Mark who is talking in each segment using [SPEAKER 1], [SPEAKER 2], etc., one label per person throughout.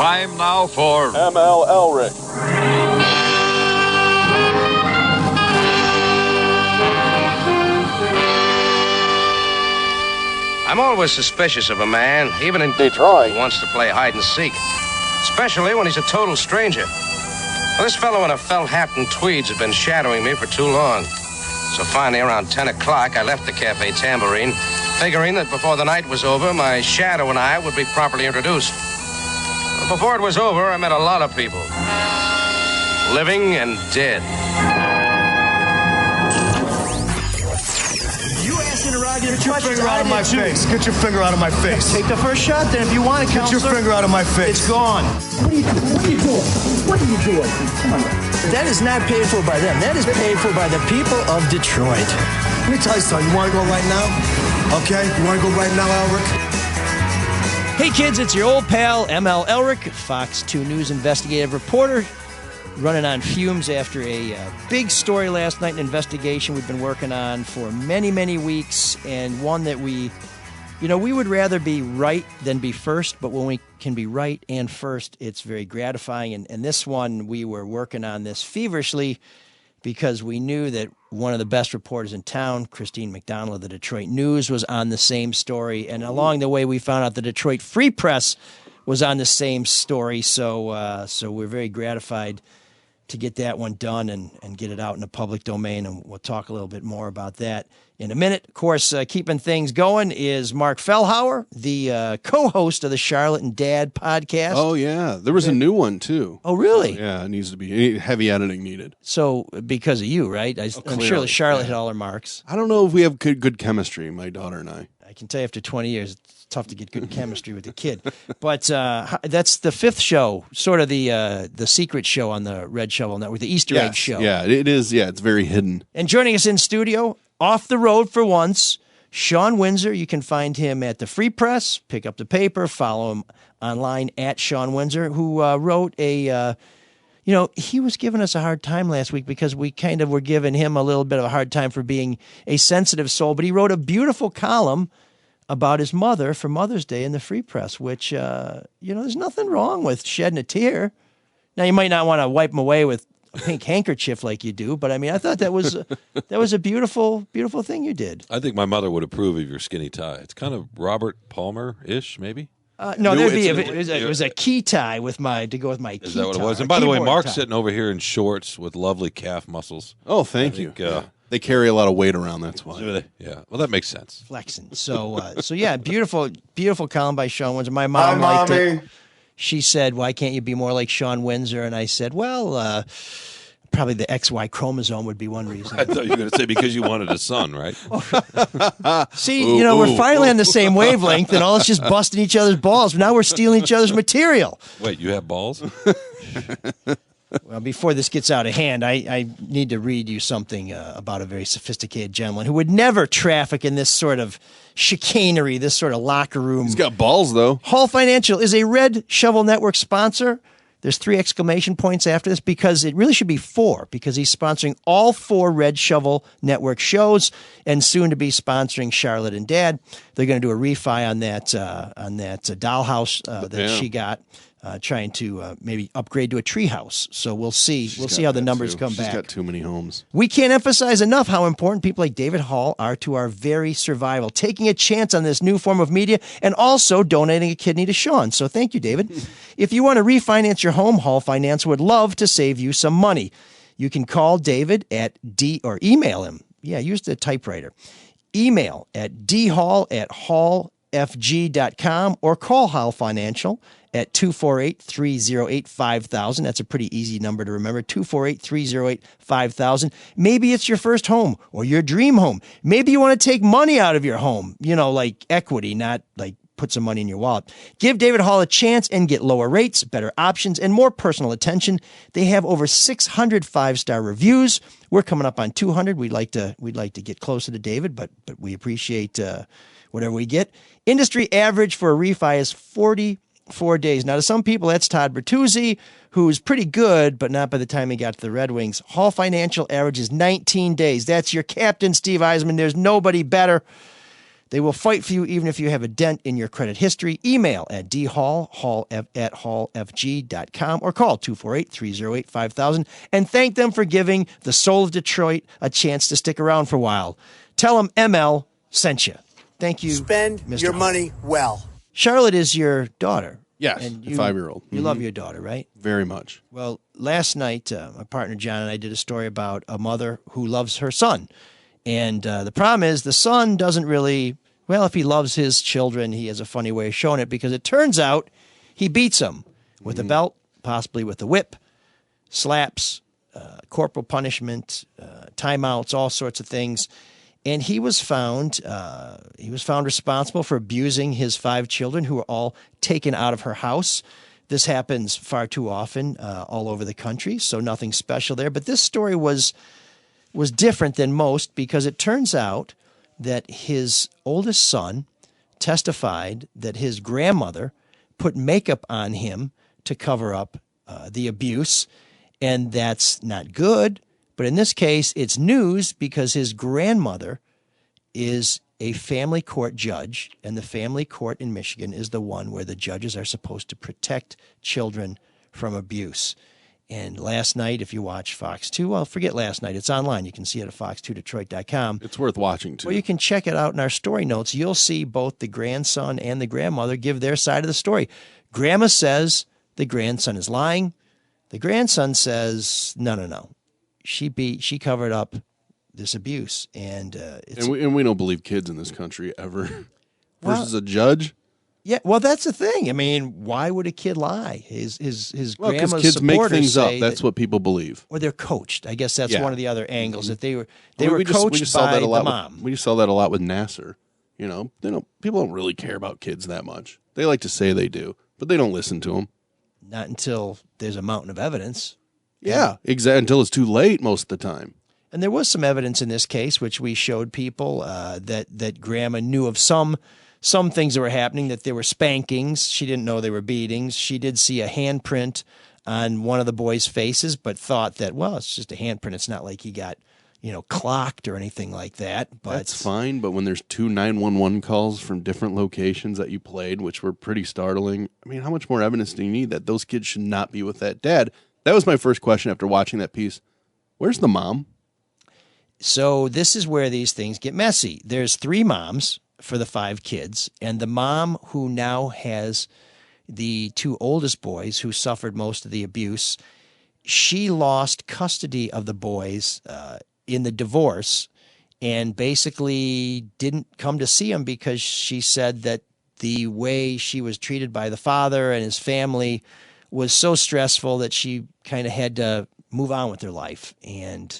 [SPEAKER 1] Time now for
[SPEAKER 2] ML Elrick.
[SPEAKER 3] I'm always suspicious of a man, even in
[SPEAKER 2] Detroit,
[SPEAKER 3] who wants to play hide and seek, especially when he's a total stranger. Well, this fellow in a felt hat and tweeds had been shadowing me for too long. So finally, around 10 o'clock, I left the Cafe Tambourine, figuring that before the night was over, my shadow and I would be properly introduced. But before it was over, I met a lot of people, living and dead.
[SPEAKER 4] Get your finger out of my face. Get your finger out of my face.
[SPEAKER 5] Take the first shot, then, if you want to,
[SPEAKER 4] Get your finger out of my face.
[SPEAKER 5] It's gone.
[SPEAKER 6] What are you doing? What are you doing? What are you doing? Come on.
[SPEAKER 5] That is not paid for by them. That is paid for by the people of Detroit.
[SPEAKER 4] Let me tell you something. You want to go right now? Okay? You want to go right now, Elrick?
[SPEAKER 7] Hey, kids, it's your old pal, ML Elrick, Fox 2 News investigative reporter, running on fumes after a big story last night, an investigation we've been working on for many, many weeks, and one that we would rather be right than be first, but when we can be right and first, it's very gratifying. And this one, we were working on this feverishly because we knew that one of the best reporters in town, Christine McDonald of the Detroit News, was on the same story. And along the way, we found out the Detroit Free Press was on the same story. So we're very gratified to get that one done and get it out in the public domain, and we'll talk a little bit more about that in a minute. Of course, keeping things going is Marc Fellhauer, the co-host of the Charlotte and Dad podcast.
[SPEAKER 8] Oh, yeah. There was a new one, too.
[SPEAKER 7] Oh, really?
[SPEAKER 8] Yeah, it needs to be heavy editing needed.
[SPEAKER 7] So, because of you, right? I'm sure Charlotte hit all her marks.
[SPEAKER 8] I don't know if we have good chemistry, my daughter and I.
[SPEAKER 7] I can tell you after 20 years, it's tough to get good chemistry with a kid. But that's the fifth show, sort of the secret show on the Red Shovel Network, the Easter egg show.
[SPEAKER 8] Yeah, it is. Yeah, it's very hidden.
[SPEAKER 7] And joining us in studio, off the road for once, Shawn Windsor. You can find him at the Free Press. Pick up the paper. Follow him online at Shawn Windsor, who wrote a... he was giving us a hard time last week because we kind of were giving him a little bit of a hard time for being a sensitive soul. But he wrote a beautiful column about his mother for Mother's Day in the Free Press, which, there's nothing wrong with shedding a tear. Now, you might not want to wipe them away with a pink handkerchief like you do, but I mean, I thought that was a beautiful, beautiful thing you did.
[SPEAKER 1] I think my mother would approve of your skinny tie. It's kind of Robert Palmer-ish, maybe.
[SPEAKER 7] No, it was a key tie to go with my key tie.
[SPEAKER 1] Is that what it was? And by the way, Mark's sitting over here in shorts with lovely calf muscles.
[SPEAKER 8] Oh, thank you. They carry a lot of weight around, that's why.
[SPEAKER 1] Yeah, well, that makes sense.
[SPEAKER 7] Flexing. So yeah, beautiful, beautiful column by Shawn Windsor. My mom liked it. She said, "Why can't you be more like Shawn Windsor?" And I said, "Well, probably the XY chromosome would be one reason."
[SPEAKER 1] I thought you were going to say because you wanted a son, right?
[SPEAKER 7] See, we're finally on the same wavelength, and all it's just busting each other's balls. Now we're stealing each other's material.
[SPEAKER 1] Wait, you have balls?
[SPEAKER 7] Well, before this gets out of hand, I need to read you something about a very sophisticated gentleman who would never traffic in this sort of chicanery, this sort of locker room.
[SPEAKER 8] He's got balls, though.
[SPEAKER 7] Hall Financial is a Red Shovel Network sponsor. There's 3 exclamation points after this because it really should be 4 because he's sponsoring all 4 Red Shovel Network shows and soon to be sponsoring Charlotte and Dad. They're going to do a refi on that dollhouse that she got. Trying to maybe upgrade to a treehouse. So we'll see. We'll see how the numbers come back.
[SPEAKER 8] She's got too many homes.
[SPEAKER 7] We can't emphasize enough how important people like David Hall are to our very survival, taking a chance on this new form of media and also donating a kidney to Shawn. So thank you, David. If you want to refinance your home, Hall Finance would love to save you some money. You can call David or email him. Yeah, use the typewriter. Email at dhall@hallfg.com or call Hall Financial at 248-308-5000. That's a pretty easy number to remember, 248-308-5000. Maybe it's your first home or your dream home. Maybe you want to take money out of your home, like equity, not like put some money in your wallet. Give David Hall a chance and get lower rates, better options, and more personal attention. They have over 600 5-star reviews. We're coming up on 200. We'd like to get closer to David, but we appreciate whatever we get. Industry average for a refi is 44 days. Now, to some people, that's Todd Bertuzzi, who's pretty good, but not by the time he got to the Red Wings. Hall Financial average is 19 days. That's your captain, Steve Eisman. There's nobody better. They will fight for you even if you have a dent in your credit history. Email at dhall@hallfg.com or call 248-308-5000 and thank them for giving the soul of Detroit a chance to stick around for a while. Tell them ML sent you. Thank you,
[SPEAKER 2] Spend
[SPEAKER 7] Mr.
[SPEAKER 2] your
[SPEAKER 7] Hall.
[SPEAKER 2] money well.
[SPEAKER 7] Charlotte is your daughter.
[SPEAKER 8] Yes,
[SPEAKER 7] And
[SPEAKER 8] a
[SPEAKER 7] you,
[SPEAKER 8] 5-year-old.
[SPEAKER 7] You love your daughter, right?
[SPEAKER 8] Very much.
[SPEAKER 7] Well, last night, my partner John and I did a story about a mother who loves her son. And the problem is the son doesn't really, well, if he loves his children, he has a funny way of showing it because it turns out he beats them with a belt, possibly with a whip, slaps, corporal punishment, timeouts, all sorts of things. And he was found responsible for abusing his 5 children who were all taken out of her house. This happens far too often all over the country, so nothing special there. But this story was different than most because it turns out that his oldest son testified that his grandmother put makeup on him to cover up the abuse, and that's not good. But in this case, it's news because his grandmother is a family court judge, and the family court in Michigan is the one where the judges are supposed to protect children from abuse. And last night, if you watch Fox 2, well, forget last night. It's online. You can see it at fox2detroit.com.
[SPEAKER 8] It's worth watching, too.
[SPEAKER 7] Well, you can check it out in our story notes. You'll see both the grandson and the grandmother give their side of the story. Grandma says the grandson is lying. The grandson says, no. She covered up this abuse. And
[SPEAKER 8] we don't believe kids in this country ever. Versus a judge?
[SPEAKER 7] Yeah, well, that's the thing. I mean, why would a kid lie? His grandma's
[SPEAKER 8] kids make
[SPEAKER 7] supporters
[SPEAKER 8] things up.
[SPEAKER 7] say
[SPEAKER 8] That's what people believe.
[SPEAKER 7] Or they're coached. I guess that's one of the other angles. That they were
[SPEAKER 8] We
[SPEAKER 7] coached
[SPEAKER 8] just saw
[SPEAKER 7] by
[SPEAKER 8] that a lot
[SPEAKER 7] the mom.
[SPEAKER 8] we just saw that a lot with Nasser. You know, people don't really care about kids that much. They like to say they do, but they don't listen to them.
[SPEAKER 7] Not until there's a mountain of evidence.
[SPEAKER 8] Yeah, exactly. Until it's too late most of the time.
[SPEAKER 7] And there was some evidence in this case, which we showed people that Grandma knew of some things that were happening, that there were spankings. She didn't know they were beatings. She did see a handprint on one of the boys' faces, but thought that, well, it's just a handprint. It's not like he got, clocked or anything like that. But
[SPEAKER 8] that's fine, but when there's 2 911 calls from different locations that you played, which were pretty startling, I mean, how much more evidence do you need that those kids should not be with that dad? That was my first question after watching that piece. Where's the mom?
[SPEAKER 7] So this is where these things get messy. There's 3 moms for the 5 kids, and the mom who now has the 2 oldest boys who suffered most of the abuse, she lost custody of the boys in the divorce and basically didn't come to see them because she said that the way she was treated by the father and his family was so stressful that she kind of had to move on with her life. And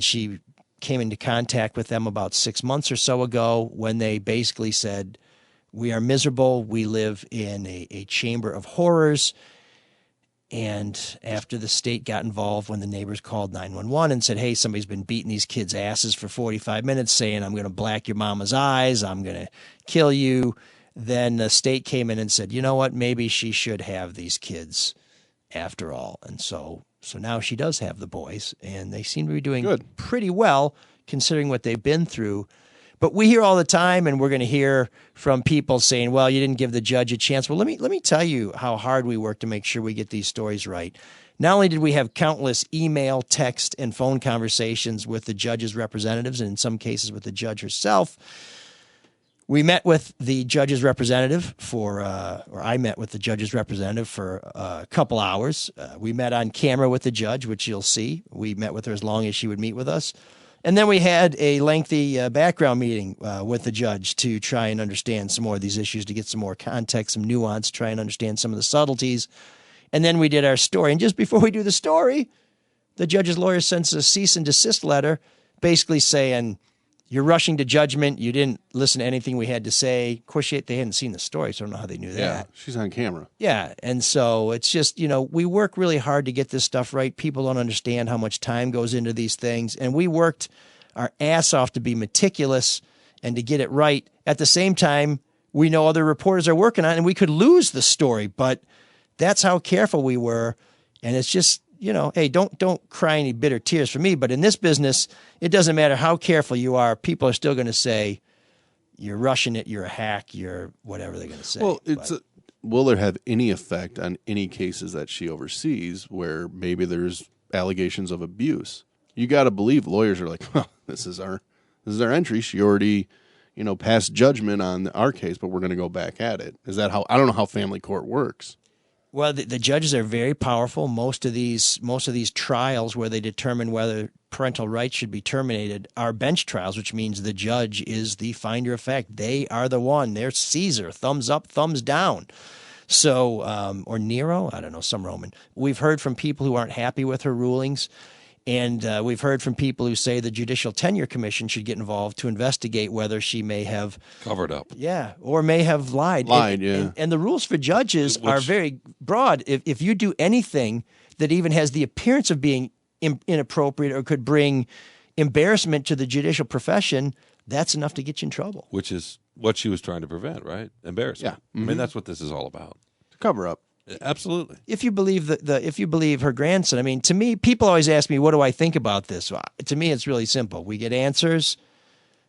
[SPEAKER 7] she came into contact with them about 6 months or so ago when they basically said, we are miserable. We live in a chamber of horrors. And after the state got involved, when the neighbors called 911 and said, hey, somebody's been beating these kids' asses for 45 minutes saying, I'm going to black your mama's eyes, I'm going to kill you. Then the state came in and said, you know what, maybe she should have these kids after all. And so now she does have the boys, and they seem to be doing pretty well considering what they've been through. But we hear all the time, and we're going to hear from people saying, well, you didn't give the judge a chance. Well, let me tell you how hard we work to make sure we get these stories right. Not only did we have countless email, text, and phone conversations with the judge's representatives, and in some cases with the judge herself, we met with the judge's representative I met with the judge's representative for a couple hours. We met on camera with the judge, which you'll see. We met with her as long as she would meet with us. And then we had a lengthy background meeting with the judge to try and understand some more of these issues, to get some more context, some nuance, try and understand some of the subtleties. And then we did our story. And just before we do the story, the judge's lawyer sends a cease and desist letter basically saying, you're rushing to judgment. You didn't listen to anything we had to say. Of course, they hadn't seen the story, so I don't know how they knew that.
[SPEAKER 8] Yeah, she's on camera.
[SPEAKER 7] Yeah, and so it's just, we work really hard to get this stuff right. People don't understand how much time goes into these things, and we worked our ass off to be meticulous and to get it right. At the same time, we know other reporters are working on it, and we could lose the story, but that's how careful we were, and it's just, hey, don't cry any bitter tears for me. But in this business, it doesn't matter how careful you are. People are still going to say, you're rushing it, you're a hack, you're whatever they're going to say.
[SPEAKER 8] Well, will it have any effect on any cases that she oversees where maybe there's allegations of abuse? You got to believe lawyers are like, well, this is our entry. She already, passed judgment on our case, but we're going to go back at it. Is that how? I don't know how family court works.
[SPEAKER 7] Well, the judges are very powerful. Most of these trials where they determine whether parental rights should be terminated are bench trials, which means the judge is the finder of fact. They are the one. They're Caesar, thumbs up, thumbs down. So, or Nero, I don't know, some Roman. We've heard from people who aren't happy with her rulings. And we've heard from people who say the Judicial Tenure Commission should get involved to investigate whether she may have
[SPEAKER 1] covered up.
[SPEAKER 7] Yeah, or may have lied. And the rules for judges are very broad. If you do anything that even has the appearance of being inappropriate or could bring embarrassment to the judicial profession, that's enough to get you in trouble.
[SPEAKER 1] Which is what she was trying to prevent, right? Embarrassment.
[SPEAKER 8] Yeah. Mm-hmm.
[SPEAKER 1] I mean, that's what this is all about.
[SPEAKER 8] To cover up.
[SPEAKER 1] Absolutely.
[SPEAKER 7] If you believe if you believe her grandson, I mean, to me, people always ask me, what do I think about this? Well, to me, it's really simple. We get answers.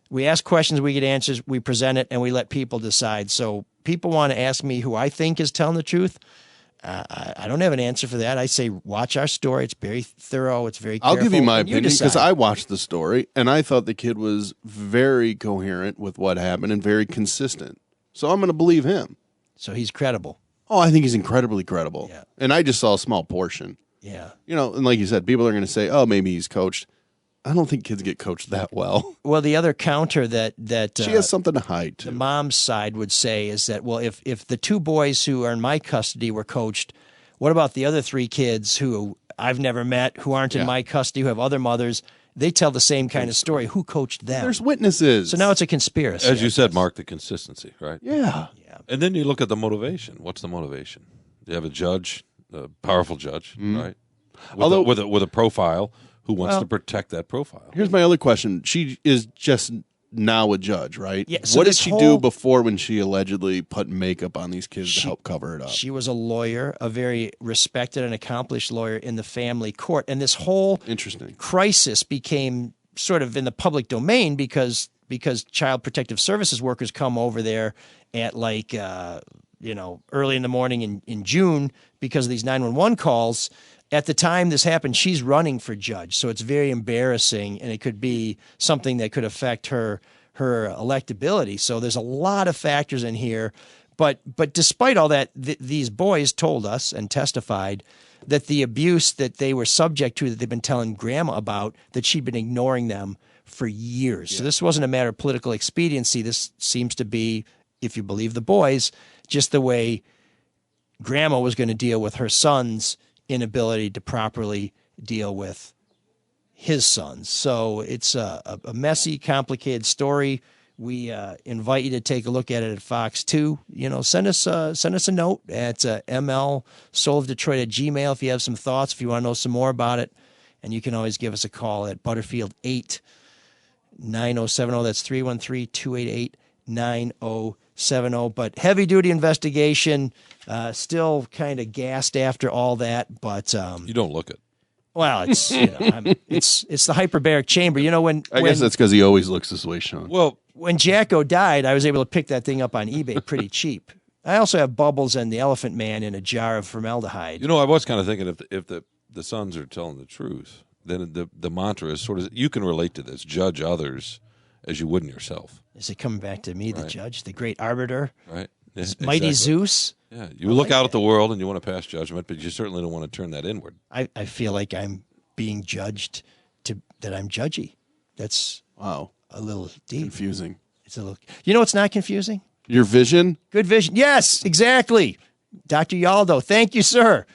[SPEAKER 7] We ask questions, we get answers, we present it, and we let people decide. So people want to ask me who I think is telling the truth. I don't have an answer for that. I say, watch our story. It's very thorough. It's very careful.
[SPEAKER 8] I'll give you my opinion because I watched the story, and I thought the kid was very coherent with what happened and very consistent. So I'm going to believe him.
[SPEAKER 7] So he's credible.
[SPEAKER 8] Oh, I think he's incredibly credible.
[SPEAKER 7] Yeah.
[SPEAKER 8] And I just saw a small portion.
[SPEAKER 7] Yeah.
[SPEAKER 8] And like you said, people are going to say, oh, maybe he's coached. I don't think kids get coached that well.
[SPEAKER 7] Well, the other counter that
[SPEAKER 8] she has something to hide, too.
[SPEAKER 7] The mom's side would say is that, well, if the two boys who are in my custody were coached, what about the other three kids who I've never met, who aren't in my custody, who have other mothers? They tell the same kind of story. Who coached them?
[SPEAKER 8] There's witnesses.
[SPEAKER 7] So now it's a conspiracy.
[SPEAKER 1] As you said, Mark, the consistency, right?
[SPEAKER 8] Yeah.
[SPEAKER 1] And then you look at the motivation. What's the motivation? You have a judge, a powerful judge, right? With a profile who wants to protect that profile.
[SPEAKER 8] Here's my other question. She is just now a judge, right?
[SPEAKER 7] Yeah, so
[SPEAKER 8] what did she do before when she allegedly put makeup on these kids to help cover it up?
[SPEAKER 7] She was a lawyer, a very respected and accomplished lawyer in the family court. And this whole crisis became sort of in the public domain because Child Protective Services workers come over there at early in the morning in June because of these 911 calls. At the time this happened, she's running for judge, so it's very embarrassing, and it could be something that could affect her electability. So there's a lot of factors in here. But despite all that, these boys told us and testified that the abuse that they were subject to, that they've been telling grandma about, that she'd been ignoring them for years. Yeah. So this wasn't a matter of political expediency. This seems to be, if you believe the boys, just the way grandma was going to deal with her son's inability to properly deal with his sons. So it's a messy, complicated story. We invite you to take a look at it at Fox 2. Send us a note at mlsoulofdetroit@gmail.com if you have some thoughts, if you want to know some more about it. And you can always give us a call at Butterfield 8-9070. That's 313-288-9070. But heavy-duty investigation, still kind of gassed after all that. But
[SPEAKER 1] you don't look it.
[SPEAKER 7] Well, it's it's the hyperbaric chamber.
[SPEAKER 8] I guess that's because he always looks this way, Sean.
[SPEAKER 1] Well,
[SPEAKER 7] when Jacko died, I was able to pick that thing up on eBay pretty cheap. I also have Bubbles and the Elephant Man in a jar of formaldehyde.
[SPEAKER 1] I was kind of thinking if the sons are telling the truth, then the mantra is sort of, you can relate to this, judge others as you wouldn't yourself.
[SPEAKER 7] Is it coming back to me, the judge, the great arbiter?
[SPEAKER 1] Right. Yeah,
[SPEAKER 7] Mighty Zeus?
[SPEAKER 1] Yeah, you look out at the world and you want to pass judgment, but you certainly don't want to turn that inward.
[SPEAKER 7] I feel like I'm being judged that I'm judgy. That's a little deep.
[SPEAKER 8] Confusing.
[SPEAKER 7] It's a little. It's not confusing?
[SPEAKER 8] Your vision?
[SPEAKER 7] Good vision. Yes, exactly. Dr. Yaldo, thank you, sir.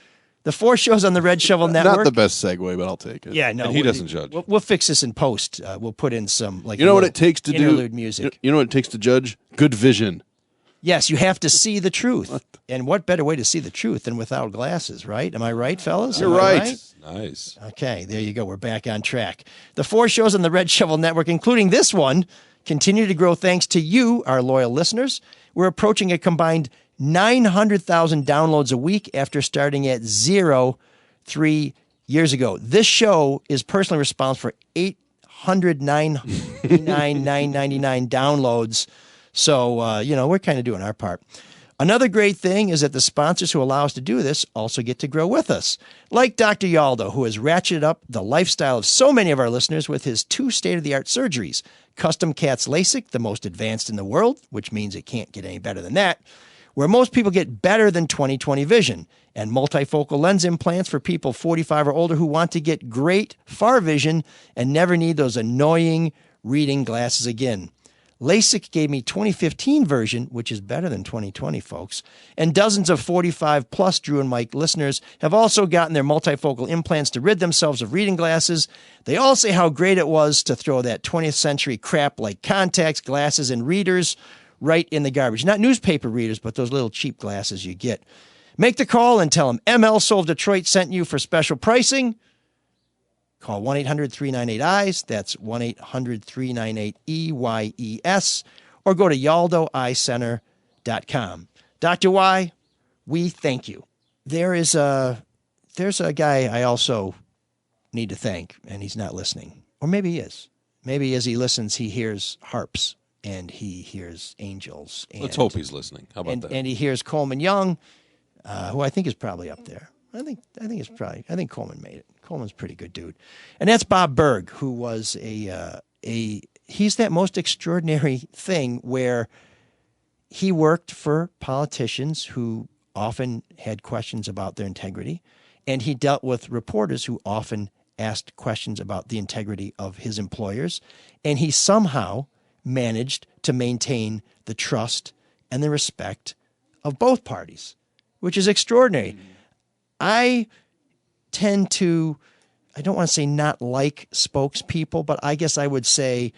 [SPEAKER 7] The 4 shows on the Red Shovel Network.
[SPEAKER 8] Not the best segue, but I'll take it.
[SPEAKER 7] Yeah, no.
[SPEAKER 1] And he doesn't judge.
[SPEAKER 7] We'll fix this in post. We'll put in some
[SPEAKER 8] what it takes to
[SPEAKER 7] interlude music.
[SPEAKER 8] You know what it takes to judge? Good vision.
[SPEAKER 7] Yes, you have to see the truth. And what better way to see the truth than without glasses, right? Am I right, fellas?
[SPEAKER 8] You're right.
[SPEAKER 1] Nice.
[SPEAKER 7] Okay, there you go. We're back on track. The 4 shows on the Red Shovel Network, including this one, continue to grow thanks to you, our loyal listeners. We're approaching a combined 900,000 downloads a week after starting at 0 3 years ago. This show is personally responsible for 809,999 downloads. So, we're kind of doing our part. Another great thing is that the sponsors who allow us to do this also get to grow with us. Like Dr. Yaldo, who has ratcheted up the lifestyle of so many of our listeners with his 2 state-of-the-art surgeries. Custom Cat's LASIK, the most advanced in the world, which means it can't get any better than that, where most people get better than 20/20 vision, and multifocal lens implants for people 45 or older who want to get great far vision and never need those annoying reading glasses again. LASIK gave me 2015 version, which is better than 20/20, folks. And dozens of 45-plus Drew and Mike listeners have also gotten their multifocal implants to rid themselves of reading glasses. They all say how great it was to throw that 20th century crap like contacts, glasses, and readers right in the garbage. Not newspaper readers, but those little cheap glasses you get. Make the call and tell them ML Soul Detroit sent you for special pricing. Call 1-800-398-EYES. That's 1-800-398-EYES. Or go to YaldoEyeCenter.com. Dr. Y, we thank you. There's a guy I also need to thank, and he's not listening. Or maybe he is. Maybe as he listens, he hears harps, and he hears angels. And,
[SPEAKER 1] let's hope he's listening. How about that?
[SPEAKER 7] And he hears Coleman Young, who I think is probably up there. I think Coleman made it. Coleman's a pretty good dude. And that's Bob Berg, who was he's that most extraordinary thing where he worked for politicians who often had questions about their integrity, and he dealt with reporters who often asked questions about the integrity of his employers, and he somehow managed to maintain the trust and the respect of both parties, which is extraordinary. I tend to, I don't want to say not like spokespeople, but I guess I would say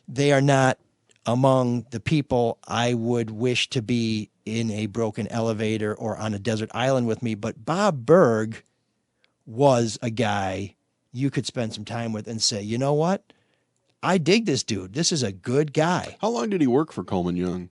[SPEAKER 7] they are not among the people I would wish to be in a broken elevator or on a desert island with me. But Bob Berg was a guy you could spend some time with and say, you know what? I dig this dude. This is a good guy.
[SPEAKER 8] How long did he work for Coleman Young?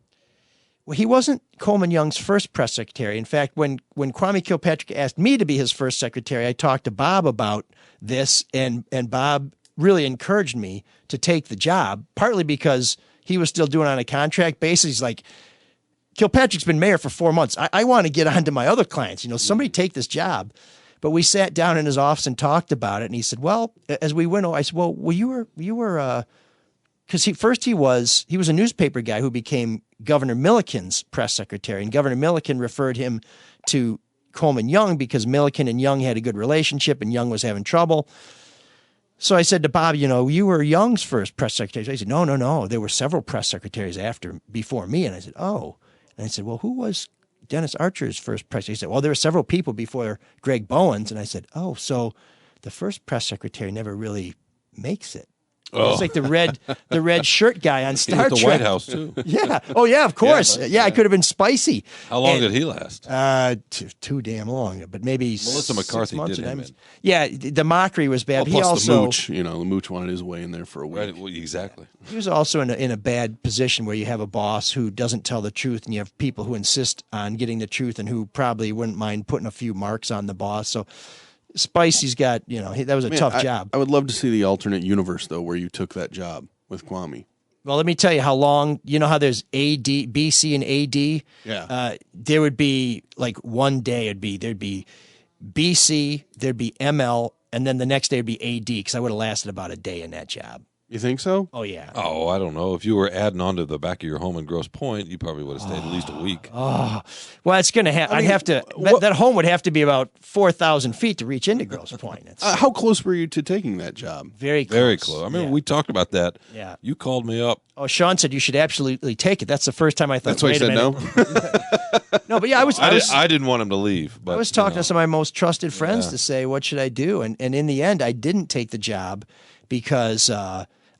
[SPEAKER 7] Well, he wasn't Coleman Young's first press secretary. In fact, when Kwame Kilpatrick asked me to be his first secretary, I talked to Bob about this, and Bob really encouraged me to take the job, partly because he was still doing it on a contract basis. He's like, Kilpatrick's been mayor for 4 months. I want to get on to my other clients. Somebody take this job. But we sat down in his office and talked about it, and he said, well, as we went over, I said, well, you were because he was a newspaper guy who became Governor Milliken's press secretary, and Governor Milliken referred him to Coleman Young because Milliken and Young had a good relationship, and Young was having trouble. So I said to Bob, you were Young's first press secretary. So he said, no, there were several press secretaries before me. And I said, oh. And I said, well, who was Dennis Archer's first press secretary? He said, well, there were several people before Greg Bowen's. And I said, oh, so the first press secretary never really makes it. Oh. It's like the red shirt guy on Star Trek.
[SPEAKER 1] The White House, too.
[SPEAKER 7] Yeah. Oh, yeah, of course. Yeah, I could have been spicy.
[SPEAKER 1] How long did he last?
[SPEAKER 7] Too damn long, but maybe
[SPEAKER 1] Melissa McCarthy did him in.
[SPEAKER 7] Yeah, the mockery was bad.
[SPEAKER 8] Well, plus the Mooch, the Mooch wanted his way in there for a week.
[SPEAKER 1] Right, well, exactly.
[SPEAKER 7] He was also in a bad position where you have a boss who doesn't tell the truth, and you have people who insist on getting the truth and who probably wouldn't mind putting a few marks on the boss. So Spicy's got, that was a tough job.
[SPEAKER 8] I would love to see the alternate universe, though, where you took that job with Kwame.
[SPEAKER 7] Well, let me tell you how long, how there's AD, BC and AD?
[SPEAKER 8] Yeah.
[SPEAKER 7] There would be, like, one day there'd be BC, there'd be ML, and then the next day would be AD, because I would have lasted about a day in that job.
[SPEAKER 8] You think so?
[SPEAKER 7] Oh, yeah.
[SPEAKER 1] Oh, I don't know. If you were adding on to the back of your home in Grosse Pointe, you probably would have stayed at least a week.
[SPEAKER 7] Oh, well, it's going to have. I'd have to. That home would have to be about 4,000 feet to reach into Grosse Pointe.
[SPEAKER 8] How close were you to taking that job?
[SPEAKER 7] Very close.
[SPEAKER 1] Very close. I remember we talked about that.
[SPEAKER 7] Yeah.
[SPEAKER 1] You called me up.
[SPEAKER 7] Oh, Sean said you should absolutely take it. That's the first time I thought.
[SPEAKER 8] That's why he said no.
[SPEAKER 7] No, but yeah,
[SPEAKER 1] I didn't want him to leave. But
[SPEAKER 7] I was talking to some of my most trusted friends to say, what should I do? And in the end, I didn't take the job because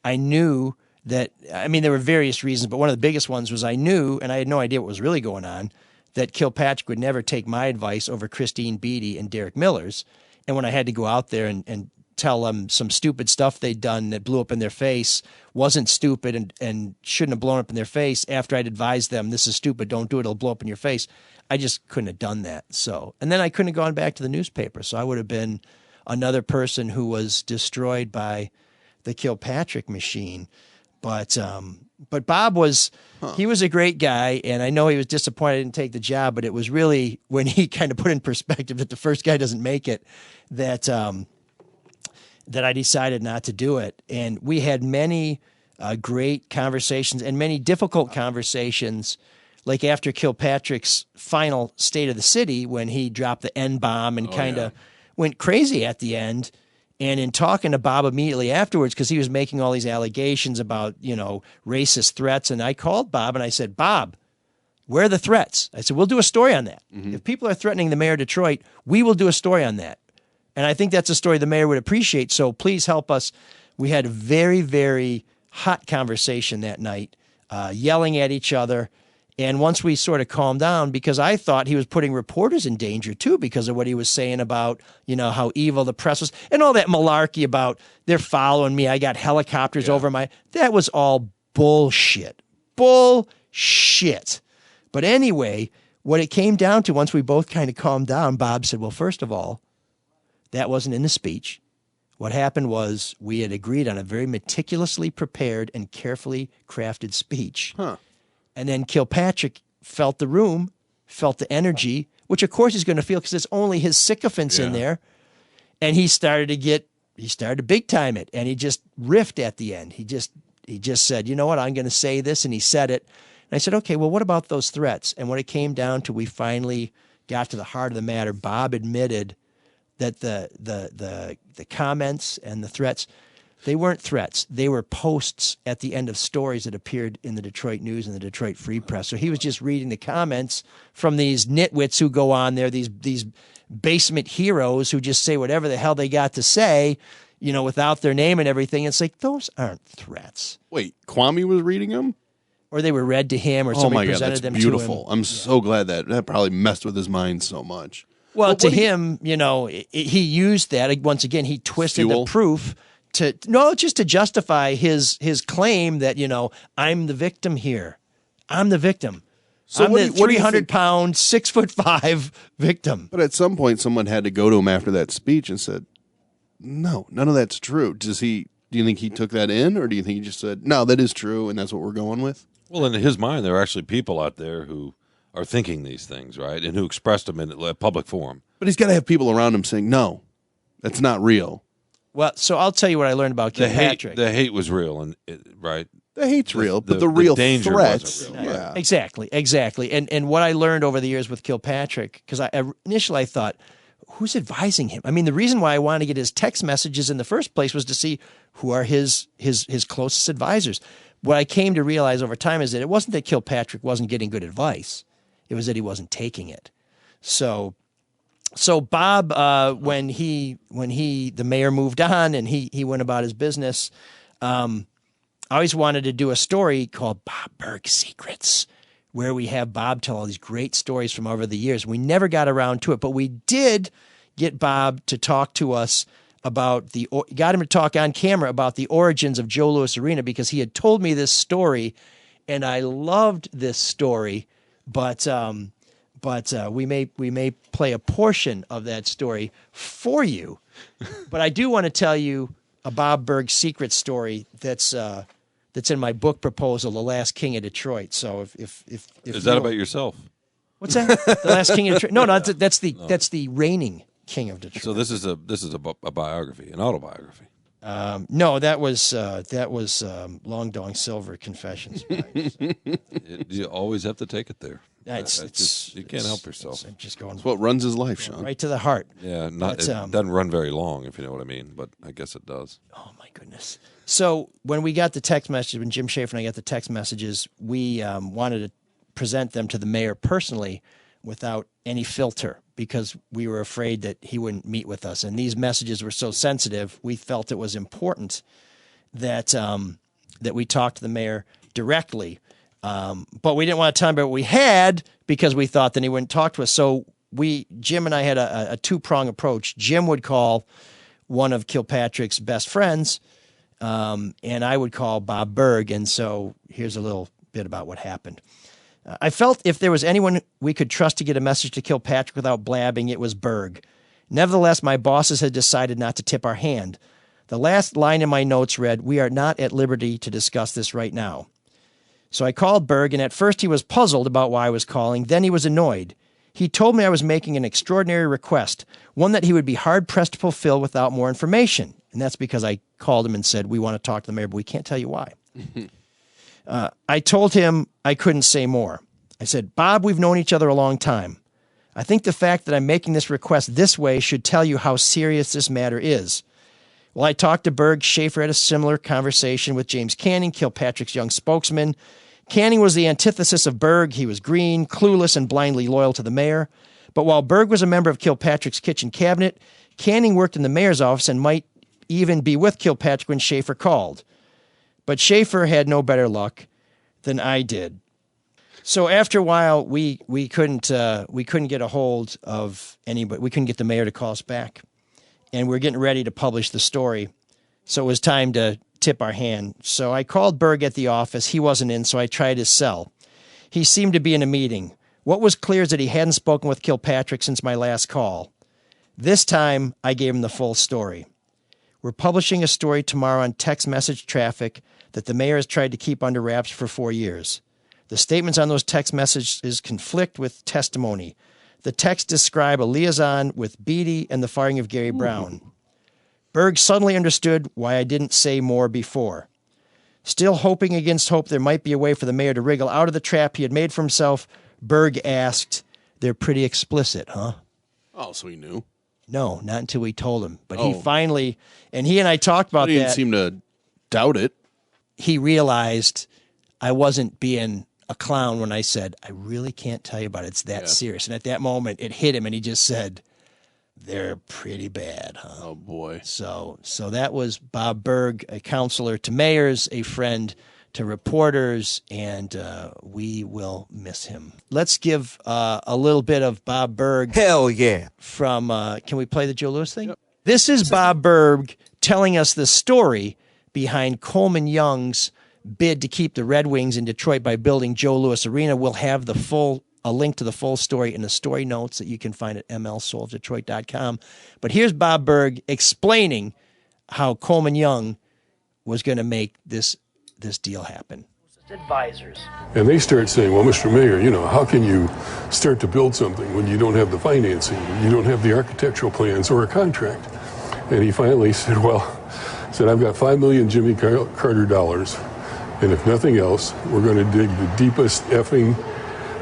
[SPEAKER 7] I knew that, there were various reasons, but one of the biggest ones was I knew, and I had no idea what was really going on, that Kilpatrick would never take my advice over Christine Beatty and Derek Miller's. And when I had to go out there and tell them some stupid stuff they'd done that blew up in their face wasn't stupid and shouldn't have blown up in their face after I'd advised them, this is stupid, don't do it, it'll blow up in your face, I just couldn't have done that. So, and then I couldn't have gone back to the newspaper. So I would have been another person who was destroyed by the Kilpatrick machine. But Bob was, he was a great guy, and I know he was disappointed I didn't take the job, but it was really when he kind of put in perspective that the first guy doesn't make it, that I decided not to do it. And we had many great conversations and many difficult conversations, like after Kilpatrick's final State of the City, when he dropped the N-bomb and kind of went crazy at the end. And in talking to Bob immediately afterwards, because he was making all these allegations about, racist threats, and I called Bob and I said, Bob, where are the threats? I said, we'll do a story on that. Mm-hmm. If people are threatening the mayor of Detroit, we will do a story on that. And I think that's a story the mayor would appreciate, so please help us. We had a very, very hot conversation that night, yelling at each other. And once we sort of calmed down, because I thought he was putting reporters in danger too, because of what he was saying about, how evil the press was, and all that malarkey about they're following me. I got helicopters over that was all bullshit. Bullshit. But anyway, what it came down to, once we both kind of calmed down, Bob said, well, first of all, that wasn't in the speech. What happened was we had agreed on a very meticulously prepared and carefully crafted speech. And then Kilpatrick felt the room, felt the energy, which of course he's going to feel because it's only his sycophants in there. And he started to big time it, and he just riffed at the end. He just said, you know what, I'm going to say this, and he said it. And I said, okay, well, what about those threats? And when it came down to, we finally got to the heart of the matter, Bob admitted that the comments and the threats, they weren't threats. They were posts at the end of stories that appeared in the Detroit News and the Detroit Free Press. So he was just reading the comments from these nitwits who go on there, these basement heroes who just say whatever the hell they got to say, without their name and everything. It's like, those aren't threats.
[SPEAKER 8] Wait, Kwame was reading them?
[SPEAKER 7] Or they were read to him, or somebody presented them
[SPEAKER 8] beautiful.
[SPEAKER 7] to him.
[SPEAKER 8] I'm so glad that probably messed with his mind so much.
[SPEAKER 7] Well, to him, he used that. Once again, he twisted the proof just to justify his claim that, I'm the victim here. I'm the victim. So I'm the 300-pound, 6'5" victim.
[SPEAKER 8] But at some point, someone had to go to him after that speech and said, no, none of that's true. Do you think he took that in, or do you think he just said, no, that is true, and that's what we're going with?
[SPEAKER 1] Well, in his mind, there are actually people out there who are thinking these things, right, and who expressed them in a public forum.
[SPEAKER 8] But he's got to have people around him saying, no, that's not real.
[SPEAKER 7] Well, so I'll tell you what I learned about Kilpatrick.
[SPEAKER 1] The hate was real, right?
[SPEAKER 8] The hate's real, but the real
[SPEAKER 1] danger
[SPEAKER 8] threats.
[SPEAKER 1] Wasn't real, right?
[SPEAKER 7] Exactly. And what I learned over the years with Kilpatrick, because initially I thought, who's advising him? I mean, the reason why I wanted to get his text messages in the first place was to see who are his closest advisors. What I came to realize over time is that it wasn't that Kilpatrick wasn't getting good advice. It was that he wasn't taking it. So Bob, when the mayor moved on and he went about his business, I always wanted to do a story called Bob Berg Secrets, where we have Bob tell all these great stories from over the years. We never got around to it, but we did get Bob to talk to us about got him to talk on camera about the origins of Joe Louis Arena, because he had told me this story, and I loved this story, but we may play a portion of that story for you. But I do want to tell you a Bob Berg secret story that's in my book proposal, The Last King of Detroit. So if
[SPEAKER 1] is that about yourself?
[SPEAKER 7] What's that? The Last King of Detroit? No, that's the reigning king of Detroit.
[SPEAKER 1] So this is a biography, an autobiography.
[SPEAKER 7] No, that was Long Dong Silver Confessions.
[SPEAKER 1] You always have to take it there. You can't help yourself.
[SPEAKER 7] Just going.
[SPEAKER 8] It's what runs his life, Shawn.
[SPEAKER 7] Right to the heart.
[SPEAKER 1] Yeah, it doesn't run very long, if you know what I mean, but I guess it does.
[SPEAKER 7] Oh my goodness! So when we got the text message, when Jim Schaefer and I got the text messages, we wanted to present them to the mayor personally, without any filter, because we were afraid that he wouldn't meet with us. And these messages were so sensitive, we felt it was important that we talk to the mayor directly. But we didn't want to tell him about what we had, because we thought then he wouldn't talk to us. So Jim and I had a two-prong approach. Jim would call one of Kilpatrick's best friends, and I would call Bob Berg. And so here's a little bit about what happened. I felt if there was anyone we could trust to get a message to Kilpatrick without blabbing, it was Berg. Nevertheless, my bosses had decided not to tip our hand. The last line in my notes read, "We are not at liberty to discuss this right now." So I called Berg, and at first he was puzzled about why I was calling. Then he was annoyed. He told me I was making an extraordinary request, one that he would be hard-pressed to fulfill without more information. And that's because I called him and said, we want to talk to the mayor, but we can't tell you why. I told him I couldn't say more. I said, Bob, we've known each other a long time. I think the fact that I'm making this request this way should tell you how serious this matter is. Well, I talked to Berg. Schaefer had a similar conversation with James Canning, Kilpatrick's young spokesman. Canning was the antithesis of Berg. He was green, clueless, and blindly loyal to the mayor. But while Berg was a member of Kilpatrick's kitchen cabinet, Canning worked in the mayor's office and might even be with Kilpatrick when Schaefer called. But Schaefer had no better luck than I did. So after a while, we couldn't get a hold of anybody. We couldn't get the mayor to call us back. And we're getting ready to publish the story. So it was time to tip our hand. So I called Berg at the office. He wasn't in, so I tried his cell. He seemed to be in a meeting. What was clear is that he hadn't spoken with Kilpatrick since my last call. This time, I gave him the full story. We're publishing a story tomorrow on text message traffic that the mayor has tried to keep under wraps for 4 years. The statements on those text messages conflict with testimony. The texts describe a liaison with Beatty and the firing of Gary Brown. Berg suddenly understood why I didn't say more before. Still hoping against hope there might be a way for the mayor to wriggle out of the trap he had made for himself, Berg asked, "They're pretty explicit, huh?"
[SPEAKER 8] Oh, so he knew?
[SPEAKER 7] No, not until we told him. But he finally, and he and I talked about that.
[SPEAKER 8] He didn't seem to doubt it.
[SPEAKER 7] He realized I wasn't being a clown when I said, I really can't tell you about it. It's that serious. And at that moment, it hit him, and he just said, they're pretty bad, huh?
[SPEAKER 8] Oh, boy.
[SPEAKER 7] So that was Bob Berg, a counselor to mayors, a friend to reporters, and we will miss him. Let's give a little bit of Bob Berg.
[SPEAKER 2] Hell yeah.
[SPEAKER 7] From, can we play the Joe Louis thing? Yep. This is Bob Berg telling us the story behind Coleman Young's bid to keep the Red Wings in Detroit by building Joe Louis Arena. We'll have a link to the full story in the story notes that you can find at mlsoulofdetroit.com. But here's Bob Berg explaining how Coleman Young was going to make this deal happen.
[SPEAKER 9] Advisors. And they start saying, well, Mr. Mayor, how can you start to build something when you don't have the financing, you don't have the architectural plans or a contract? And he finally said, I've got $5 million Jimmy Carter dollars, and if nothing else, we're going to dig the deepest effing